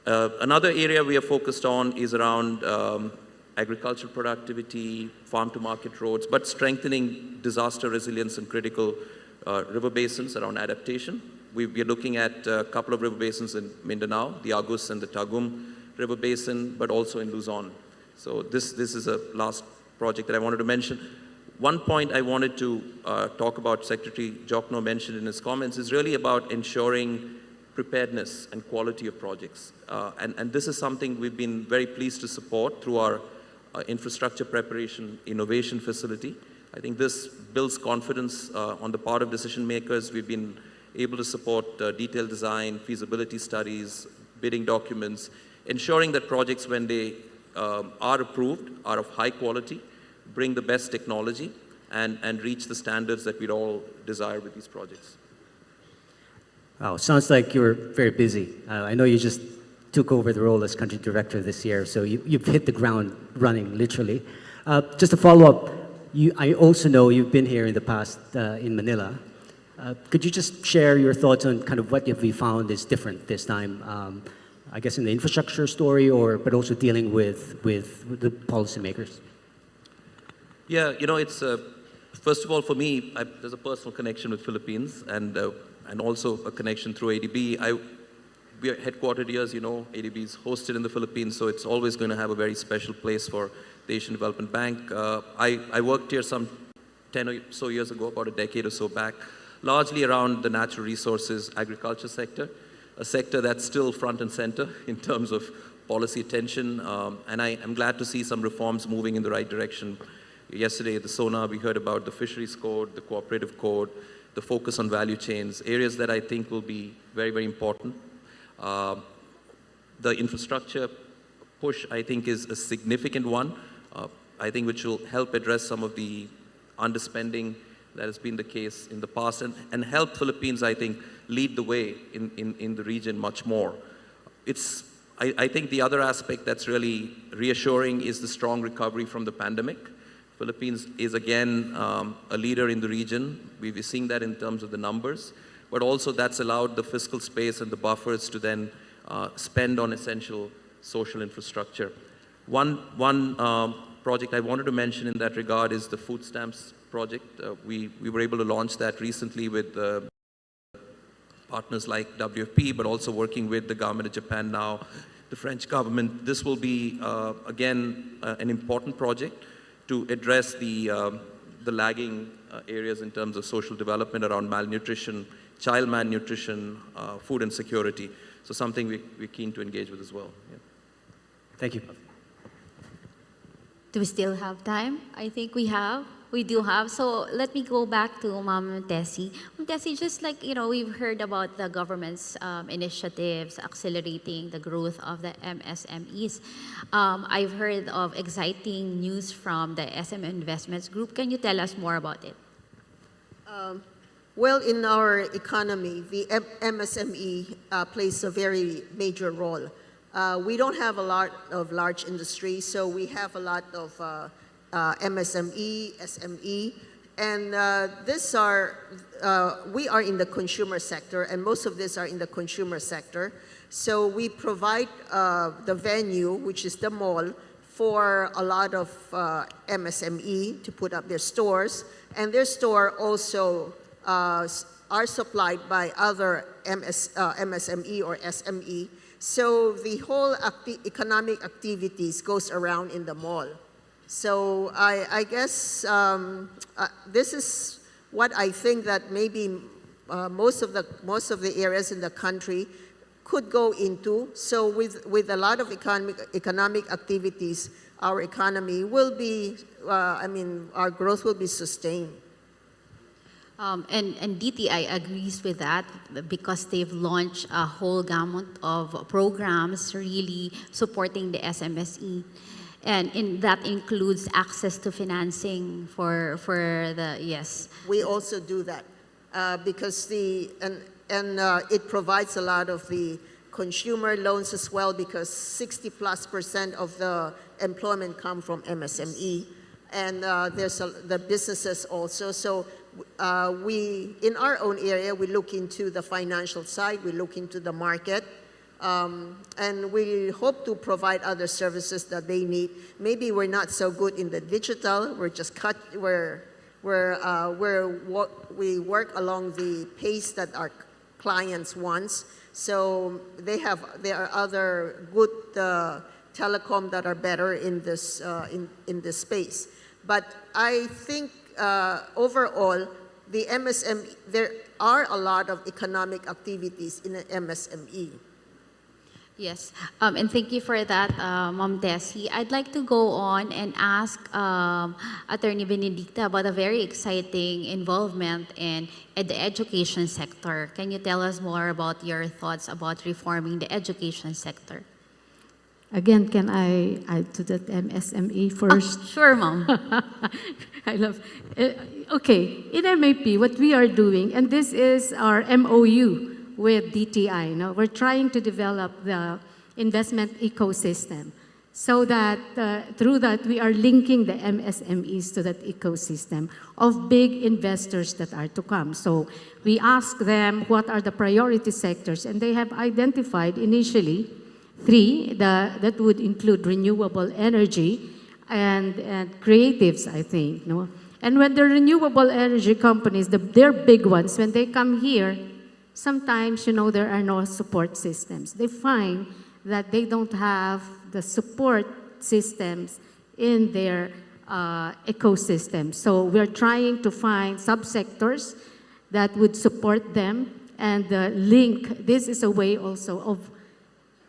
Speaker 17: Another area we are focused on is around agricultural productivity, farm-to-market roads, but strengthening disaster resilience in critical river basins around adaptation. We are looking at a couple of river basins in Mindanao, the Agus and the Tagum River Basin, but also in Luzon. So this is a last project that I wanted to mention. One point I wanted to talk about, Secretary Jokno mentioned in his comments, is really about ensuring preparedness and quality of projects. And this is something we've been very pleased to support through our infrastructure preparation innovation facility. I think this builds confidence on the part of decision makers. We've been able to support detailed design, feasibility studies, bidding documents, ensuring that projects, when they are approved, are of high quality, bring the best technology, and reach the standards that we'd all desire with these projects.
Speaker 5: Wow, sounds like you're very busy. I know you just took over the role as country director this year, so you've hit the ground running, literally. Just to follow up, I also know you've been here in the past in Manila. Could you just share your thoughts on kind of what have we found is different this time, I guess in the infrastructure story, but also dealing with the policymakers?
Speaker 17: Yeah, you know, it's first of all for me, there's a personal connection with Philippines, and also a connection through ADB. We are headquartered here, as you know. ADB is hosted in the Philippines, so it's always going to have a very special place for the Asian Development Bank. I worked here some 10 or so years ago, about a decade or so back, largely around the natural resources agriculture sector, a sector that's still front and center in terms of policy attention. And I'm glad to see some reforms moving in the right direction. Yesterday at the SONA, we heard about the fisheries code, the cooperative code, the focus on value chains, areas that I think will be very, very important. The infrastructure push, I think, is a significant one, I think, which will help address some of the underspending that has been the case in the past, and help Philippines, I think, lead the way in the region much more. I think the other aspect that's really reassuring is the strong recovery from the pandemic. Philippines is again a leader in the region. We've been seeing that in terms of the numbers, but also that's allowed the fiscal space and the buffers to then spend on essential social infrastructure. One project I wanted to mention in that regard is the food stamps project. We were able to launch that recently with partners like WFP, but also working with the government of Japan now, the French government. This will be, again, an important project to address the lagging areas in terms of social development around malnutrition, child malnutrition, food insecurity. So something we're keen to engage with as well. Yeah.
Speaker 5: Thank you.
Speaker 13: Do we still have time? I think we have. we do have. So let me go back to Ma'am Tessie. Ma'am Tessie, just like, we've heard about the government's initiatives accelerating the growth of the MSMEs. I've heard of exciting news from the SM Investments Group. Can you tell us more about it?
Speaker 14: Well, in our economy, the MSME plays a very major role. We don't have a lot of large industry, so we have a lot of MSME, SME, and we are in the consumer sector, and most of these are in the consumer sector. So we provide the venue, which is the mall, for a lot of MSME to put up their stores, and their store also are supplied by other MSME or SME. So the whole economic activities goes around in the mall. So I guess this is what I think that maybe most of the areas in the country could go into. So with a lot of economic activities, our economy will be, our growth will be sustained.
Speaker 13: And DTI agrees with that because they've launched a whole gamut of programs really supporting the SMSE. And that includes access to financing for the, yes.
Speaker 14: We also do that because it provides a lot of the consumer loans as well, because 60+% of the employment come from MSME, and there's the businesses also. So we, in our own area, we look into the financial side, we look into the market, and we hope to provide other services that they need. Maybe we're not so good in the digital. We're just we work along the pace that our clients want. So there are other good telecom that are better in this space. But I think overall, the MSME, there are a lot of economic activities in the MSME.
Speaker 13: Yes, and thank you for that, Ma'am Tessie. I'd like to go on and ask Attorney Benedicta about a very exciting involvement in the education sector. Can you tell us more about your thoughts about reforming the education sector?
Speaker 15: Again, can I add to that MSME first?
Speaker 13: Oh, sure, Ma'am.
Speaker 15: I love. Okay, in MAP, what we are doing, and this is our MOU with DTI. No? We're trying to develop the investment ecosystem so that through that we are linking the MSMEs to that ecosystem of big investors that are to come. So we ask them what are the priority sectors, and they have identified initially 3 that would include renewable energy and creatives, I think. No? And when the renewable energy companies, they're big ones, when they come here, sometimes, there are no support systems. They find that they don't have the support systems in their ecosystem. So we're trying to find subsectors that would support them and link. This is a way also of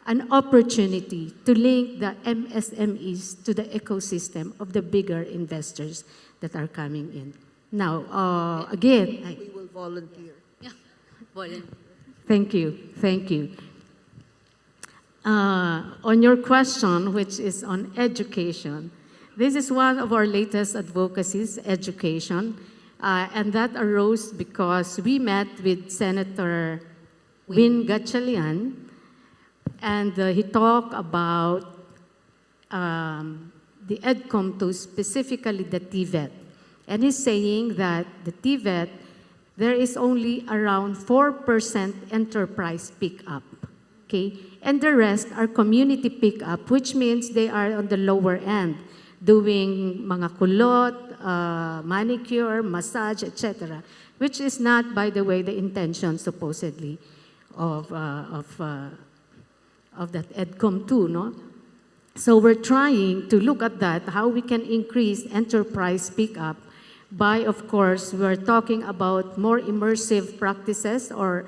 Speaker 15: an opportunity to link the MSMEs to the ecosystem of the bigger investors that are coming in. Now, again,
Speaker 14: we will volunteer.
Speaker 15: Thank you. On your question, which is on education, this is one of our latest advocacies, education, and that arose because we met with Senator Win Gatchalian, and he talked about the EDCOM2, specifically the TVET. And he's saying that the TVET, there is only around 4% enterprise pick-up, okay? And the rest are community pick-up, which means they are on the lower end, doing mga kulot, manicure, massage, etc., which is not, by the way, the intention, supposedly, of that EDCOM2, no? So we're trying to look at that, how we can increase enterprise pick-up by, of course, we're talking about more immersive practices, or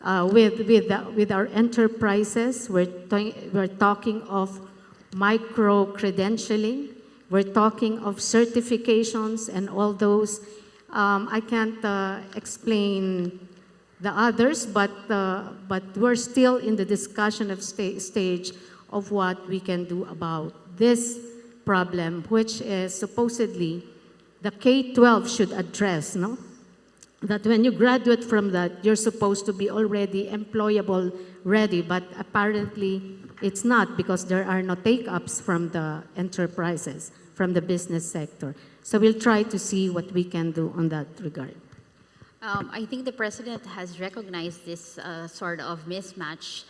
Speaker 15: with our enterprises, we're talking of micro-credentialing. We're talking of certifications and all those. I can't explain the others, but we're still in the discussion of stage of what we can do about this problem, which is supposedly the K-12 should address, no? That when you graduate from that, you're supposed to be already employable ready, but apparently it's not because there are no take-ups from the enterprises, from the business sector. So we'll try to see what we can do on that regard.
Speaker 13: I think the President has recognized this sort of mismatch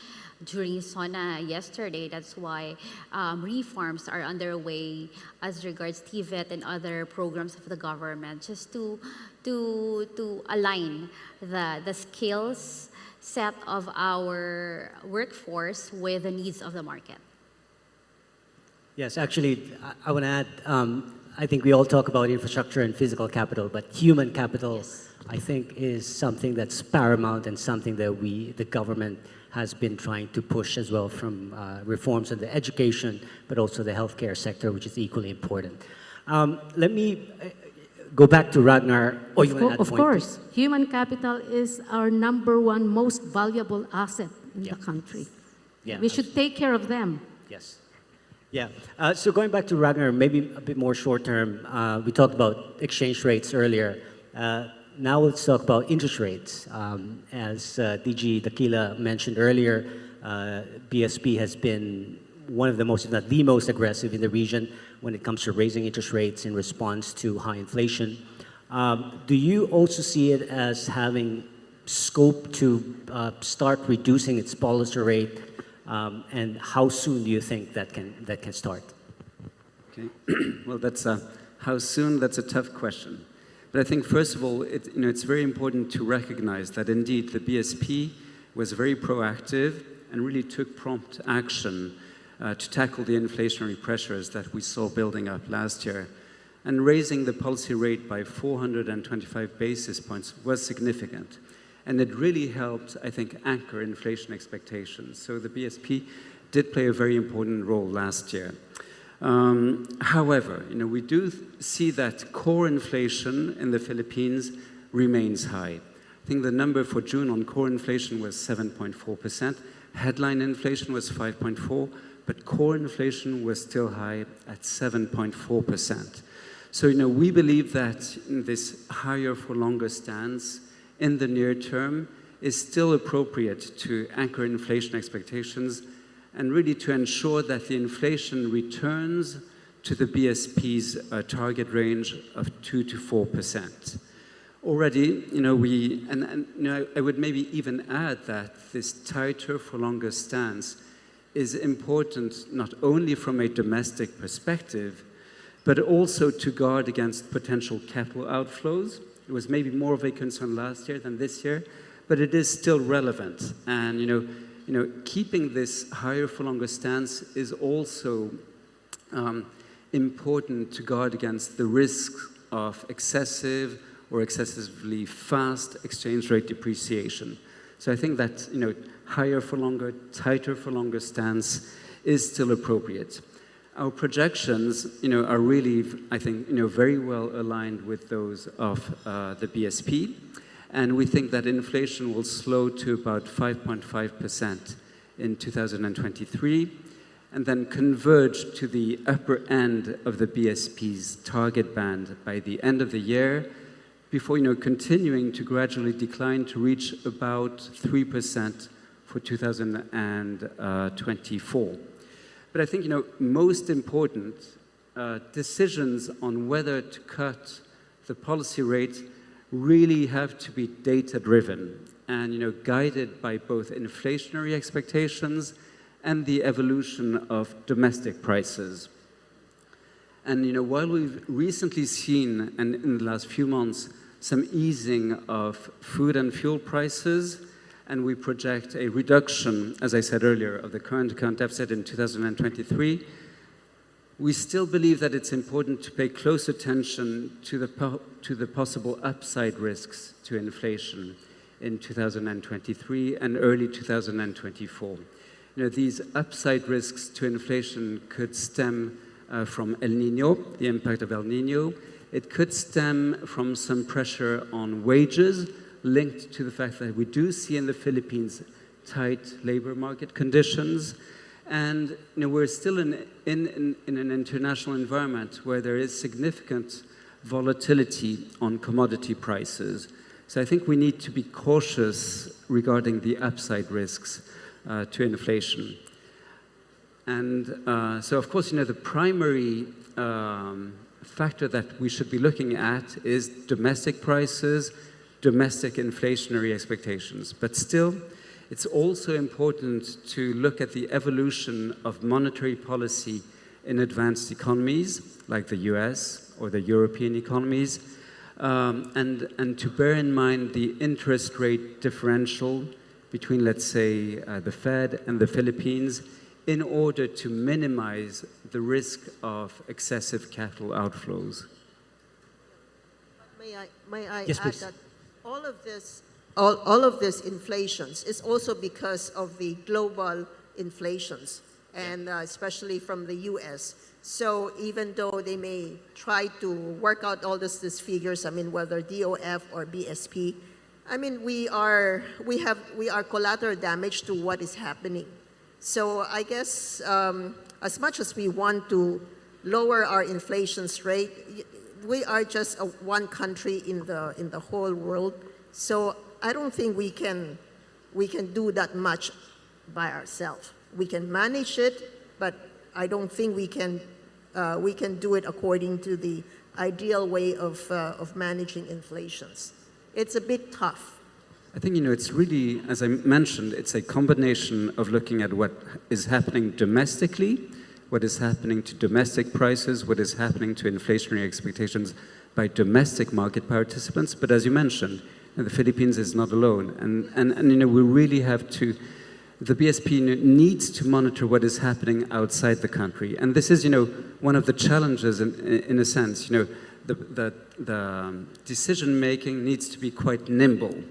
Speaker 13: during SONA yesterday. That's why reforms are underway as regards TVET and other programs of the government, just to align the skills set of our workforce with the needs of the market.
Speaker 5: Yes, actually, I want to add, I think we all talk about infrastructure and physical capital, but human capital, yes, I think, is something that's paramount and something that the government has been trying to push as well, from reforms in the education, but also the healthcare sector, which is equally important. Let me go back to Ragnar.
Speaker 15: Of course, human capital is our #1 most valuable asset in the country.
Speaker 5: Yeah,
Speaker 15: we should take care of them.
Speaker 5: Yes. Yeah. So going back to Ragnar, maybe a bit more short term, we talked about exchange rates earlier. Now let's talk about interest rates. As DG Daquila mentioned earlier, BSP has been one of the most, if not the most aggressive in the region when it comes to raising interest rates in response to high inflation. Do you also see it as having scope to start reducing its policy rate? And how soon do you think that can start?
Speaker 16: Okay. Well, how soon? That's a tough question. But I think, first of all, it's very important to recognize that indeed the BSP was very proactive and really took prompt action to tackle the inflationary pressures that we saw building up last year. And raising the policy rate by 425 basis points was significant. And it really helped, I think, anchor inflation expectations. So the BSP did play a very important role last year. However, we do see that core inflation in the Philippines remains high. I think the number for June on core inflation was 7.4%. Headline inflation was 5.4%, but core inflation was still high at 7.4%. So, we believe that this higher for longer stance in the near term is still appropriate to anchor inflation expectations and really to ensure that the inflation returns to the BSP's target range of 2 to 4%. Already, I would maybe even add that this tighter for longer stance is important not only from a domestic perspective, but also to guard against potential capital outflows. It was maybe more of a concern last year than this year, but it is still relevant. And, keeping this higher for longer stance is also important to guard against the risk of excessive or excessively fast exchange rate depreciation. So I think that, higher for longer, tighter for longer stance is still appropriate. Our projections, are really, I think, very well aligned with those of the BSP. And we think that inflation will slow to about 5.5% in 2023, and then converge to the upper end of the BSP's target band by the end of the year, before continuing to gradually decline to reach about 3% for 2024. But I think, most important, decisions on whether to cut the policy rate really have to be data-driven and, guided by both inflationary expectations and the evolution of domestic prices. And, while we've recently seen, and in the last few months, some easing of food and fuel prices, and we project a reduction, as I said earlier, of the current account deficit in 2023, we still believe that it's important to pay close attention to the possible upside risks to inflation in 2023 and early 2024. These upside risks to inflation could stem from El Nino, the impact of El Nino. It could stem from some pressure on wages linked to the fact that we do see in the Philippines tight labor market conditions. And we're still in an international environment where there is significant volatility on commodity prices. So I think we need to be cautious regarding the upside risks to inflation. And so, of course, the primary factor that we should be looking at is domestic prices, domestic inflationary expectations. But still, it's also important to look at the evolution of monetary policy in advanced economies like the US or the European economies, and to bear in mind the interest rate differential between, let's say, the Fed and the Philippines in order to minimize the risk of excessive capital outflows.
Speaker 14: May I
Speaker 5: Yes,
Speaker 14: add
Speaker 5: please.
Speaker 14: that all of this inflations is also because of the global inflations, and especially from the U.S. So even though they may try to work out all these figures, I mean, whether DOF or BSP, I mean, we are collateral damage to what is happening. So I guess as much as we want to lower our inflation rate, we are just one country in the whole world. So I don't think we can do that much by ourselves. We can manage it, but I don't think we can do it according to the ideal way of managing inflations. It's a bit tough.
Speaker 16: I think, it's really, as I mentioned, it's a combination of looking at what is happening domestically, what is happening to domestic prices, what is happening to inflationary expectations by domestic market participants. But as you mentioned, the Philippines is not alone. And we really have to, the BSP needs to monitor what is happening outside the country. And this is, one of the challenges in a sense, the decision-making needs to be quite nimble.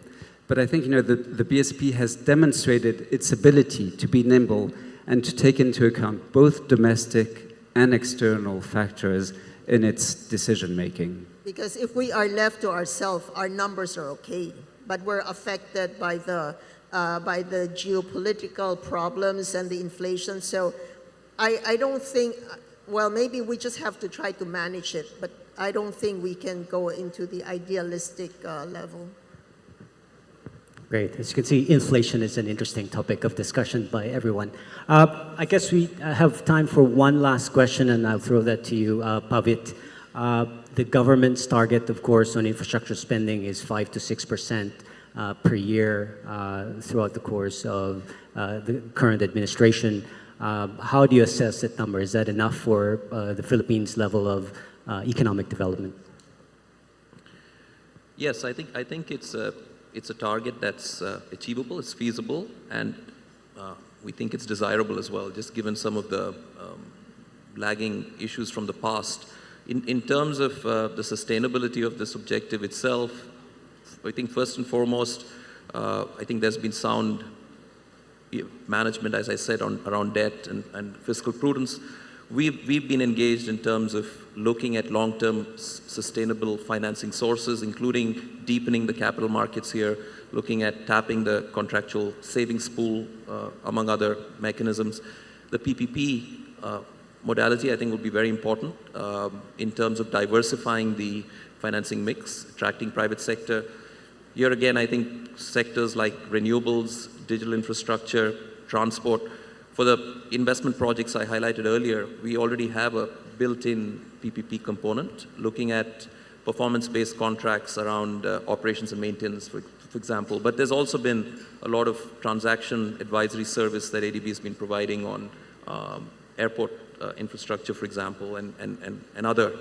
Speaker 16: But I think, the BSP has demonstrated its ability to be nimble and to take into account both domestic and external factors in its decision-making.
Speaker 14: Because if we are left to ourselves, our numbers are okay, but we're affected by the geopolitical problems and the inflation. So I don't think, well, maybe we just have to try to manage it, but I don't think we can go into the idealistic level.
Speaker 5: Great. As you can see, inflation is an interesting topic of discussion by everyone. I guess we have time for one last question, and I'll throw that to you, Pavit. The government's target, of course, on infrastructure spending is 5 to 6% per year throughout the course of the current administration. How do you assess that number? Is that enough for the Philippines' level of economic development?
Speaker 17: Yes, I think it's a target that's achievable, it's feasible, and we think it's desirable as well, just given some of the lagging issues from the past. In terms of the sustainability of this objective itself, I think first and foremost, I think there's been sound management, as I said, around debt and fiscal prudence. We've been engaged in terms of looking at long-term sustainable financing sources, including deepening the capital markets here, looking at tapping the contractual savings pool, among other mechanisms. The PPP modality, I think, will be very important in terms of diversifying the financing mix, attracting private sector. Here again, I think sectors like renewables, digital infrastructure, transport. For the investment projects I highlighted earlier, we already have a built-in PPP component, looking at performance-based contracts around operations and maintenance, for example. But there's also been a lot of transaction advisory service that ADB has been providing on airport infrastructure, for example, and other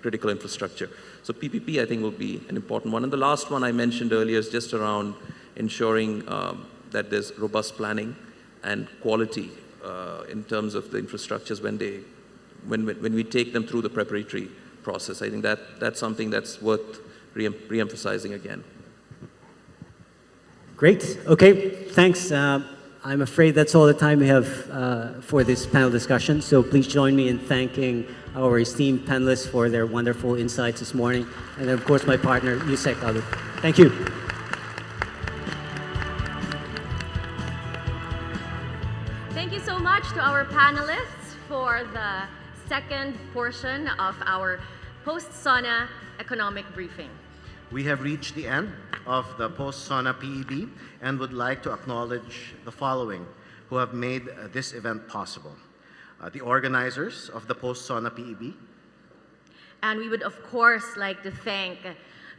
Speaker 17: critical infrastructure. So PPP, I think, will be an important one. And the last one I mentioned earlier is just around ensuring that there's robust planning and quality in terms of the infrastructures when we take them through the preparatory process. I think that's something that's worth re-emphasizing again.
Speaker 5: Great. Okay. Thanks. I'm afraid that's all the time we have for this panel discussion. So please join me in thanking our esteemed panelists for their wonderful insights this morning. And then, of course, my partner, Yusek Alu. Thank you.
Speaker 2: Thank you so much to our panelists for the second portion of our Post-SONA economic briefing.
Speaker 3: We have reached the end of the Post-SONA PEB and would like to acknowledge the following who have made this event possible. The organizers of the Post-SONA PEB.
Speaker 2: And we would, of course, like to thank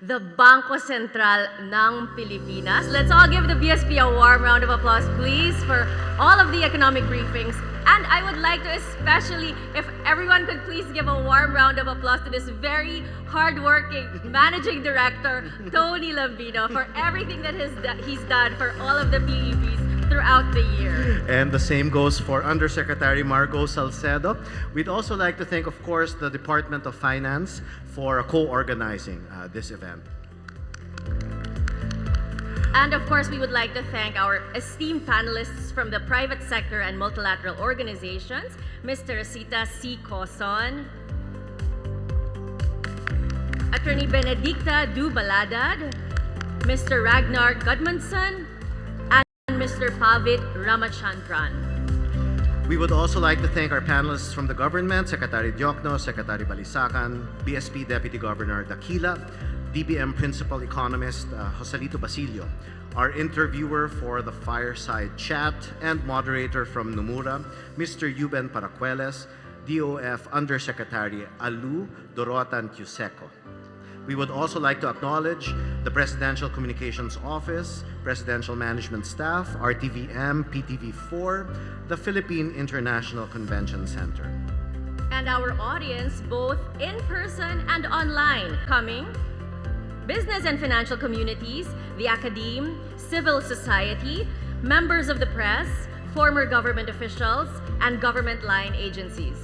Speaker 2: the Bangko Sentral ng Pilipinas. Let's all give the BSP a warm round of applause, please, for all of the economic briefings. And I would like to especially, if everyone could please give a warm round of applause to this very hardworking Managing Director, Tony Lambino, for everything that he's done for all of the PEBs throughout the year.
Speaker 3: And the same goes for Undersecretary Margo Salcedo. We'd also like to thank, of course, the Department of Finance for co-organizing this event.
Speaker 2: And of course, we would like to thank our esteemed panelists from the private sector and multilateral organizations, Ms. Teresita C. Coson, Attorney Benedicta Du Baladad, Mr. Ragnar Gudmundsson, and Mr. Pavit Ramachandran.
Speaker 3: We would also like to thank our panelists from the government, Secretary Diokno, Secretary Balisacan, BSP Deputy Governor Daquila, DBM Principal Economist Joselito Basilio, our interviewer for the fireside chat and moderator from Nomura, Mr. Yuben Paracueles, DOF Undersecretary Alu Dorotan Cuseco. We would also like to acknowledge the Presidential Communications Office, Presidential Management Staff, RTVM, PTV4, the Philippine International Convention Center.
Speaker 2: And our audience, both in person and online, coming business and financial communities, the academe, civil society, members of the press, former government officials, and government line agencies.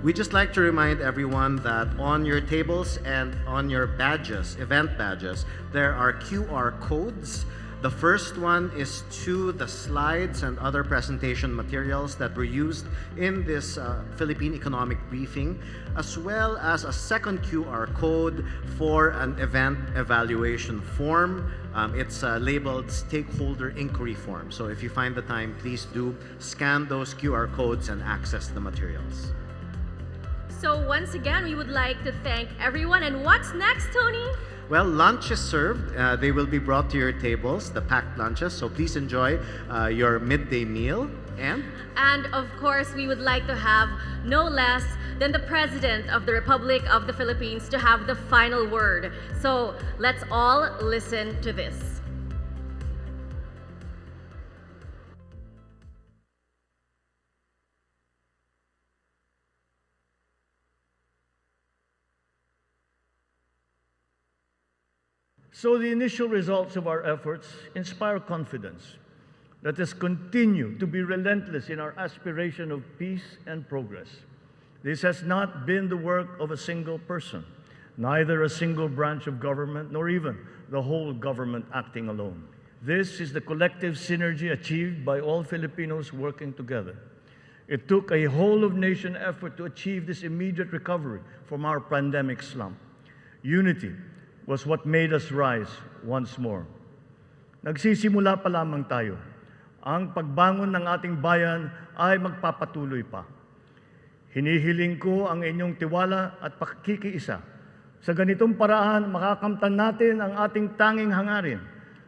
Speaker 3: We'd just like to remind everyone that on your tables and on your badges, event badges, there are QR codes. The first one is to the slides and other presentation materials that were used in this Philippine economic briefing, as well as a second QR code for an event evaluation form. It's labeled Stakeholder Inquiry Form. So if you find the time, please do scan those QR codes and access the materials.
Speaker 2: So once again, we would like to thank everyone. And what's next, Tony?
Speaker 3: Well, lunch is served. They will be brought to your tables, the packed lunches. So please enjoy your midday meal.
Speaker 2: And of course, we would like to have no less than the President of the Republic of the Philippines to have the final word. So let's all listen to this.
Speaker 1: So the initial results of our efforts inspire confidence. Let us continue to be relentless in our aspiration of peace and progress. This has not been the work of a single person, neither a single branch of government, nor even the whole government acting alone. This is the collective synergy achieved by all Filipinos working together. It took a whole-of-nation effort to achieve this immediate recovery from our pandemic slump. Unity was what made us rise once more. Nagsisimula pa lamang tayo. Ang pagbangon ng ating bayan ay magpapatuloy pa. Hinihiling ko ang inyong tiwala at pakikiisa. Sa ganitong paraan, makakamtan natin ang ating tanging hangarin,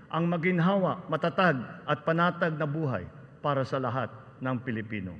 Speaker 1: ang maginhawa, matatag at panatag na buhay para sa lahat ng Pilipino.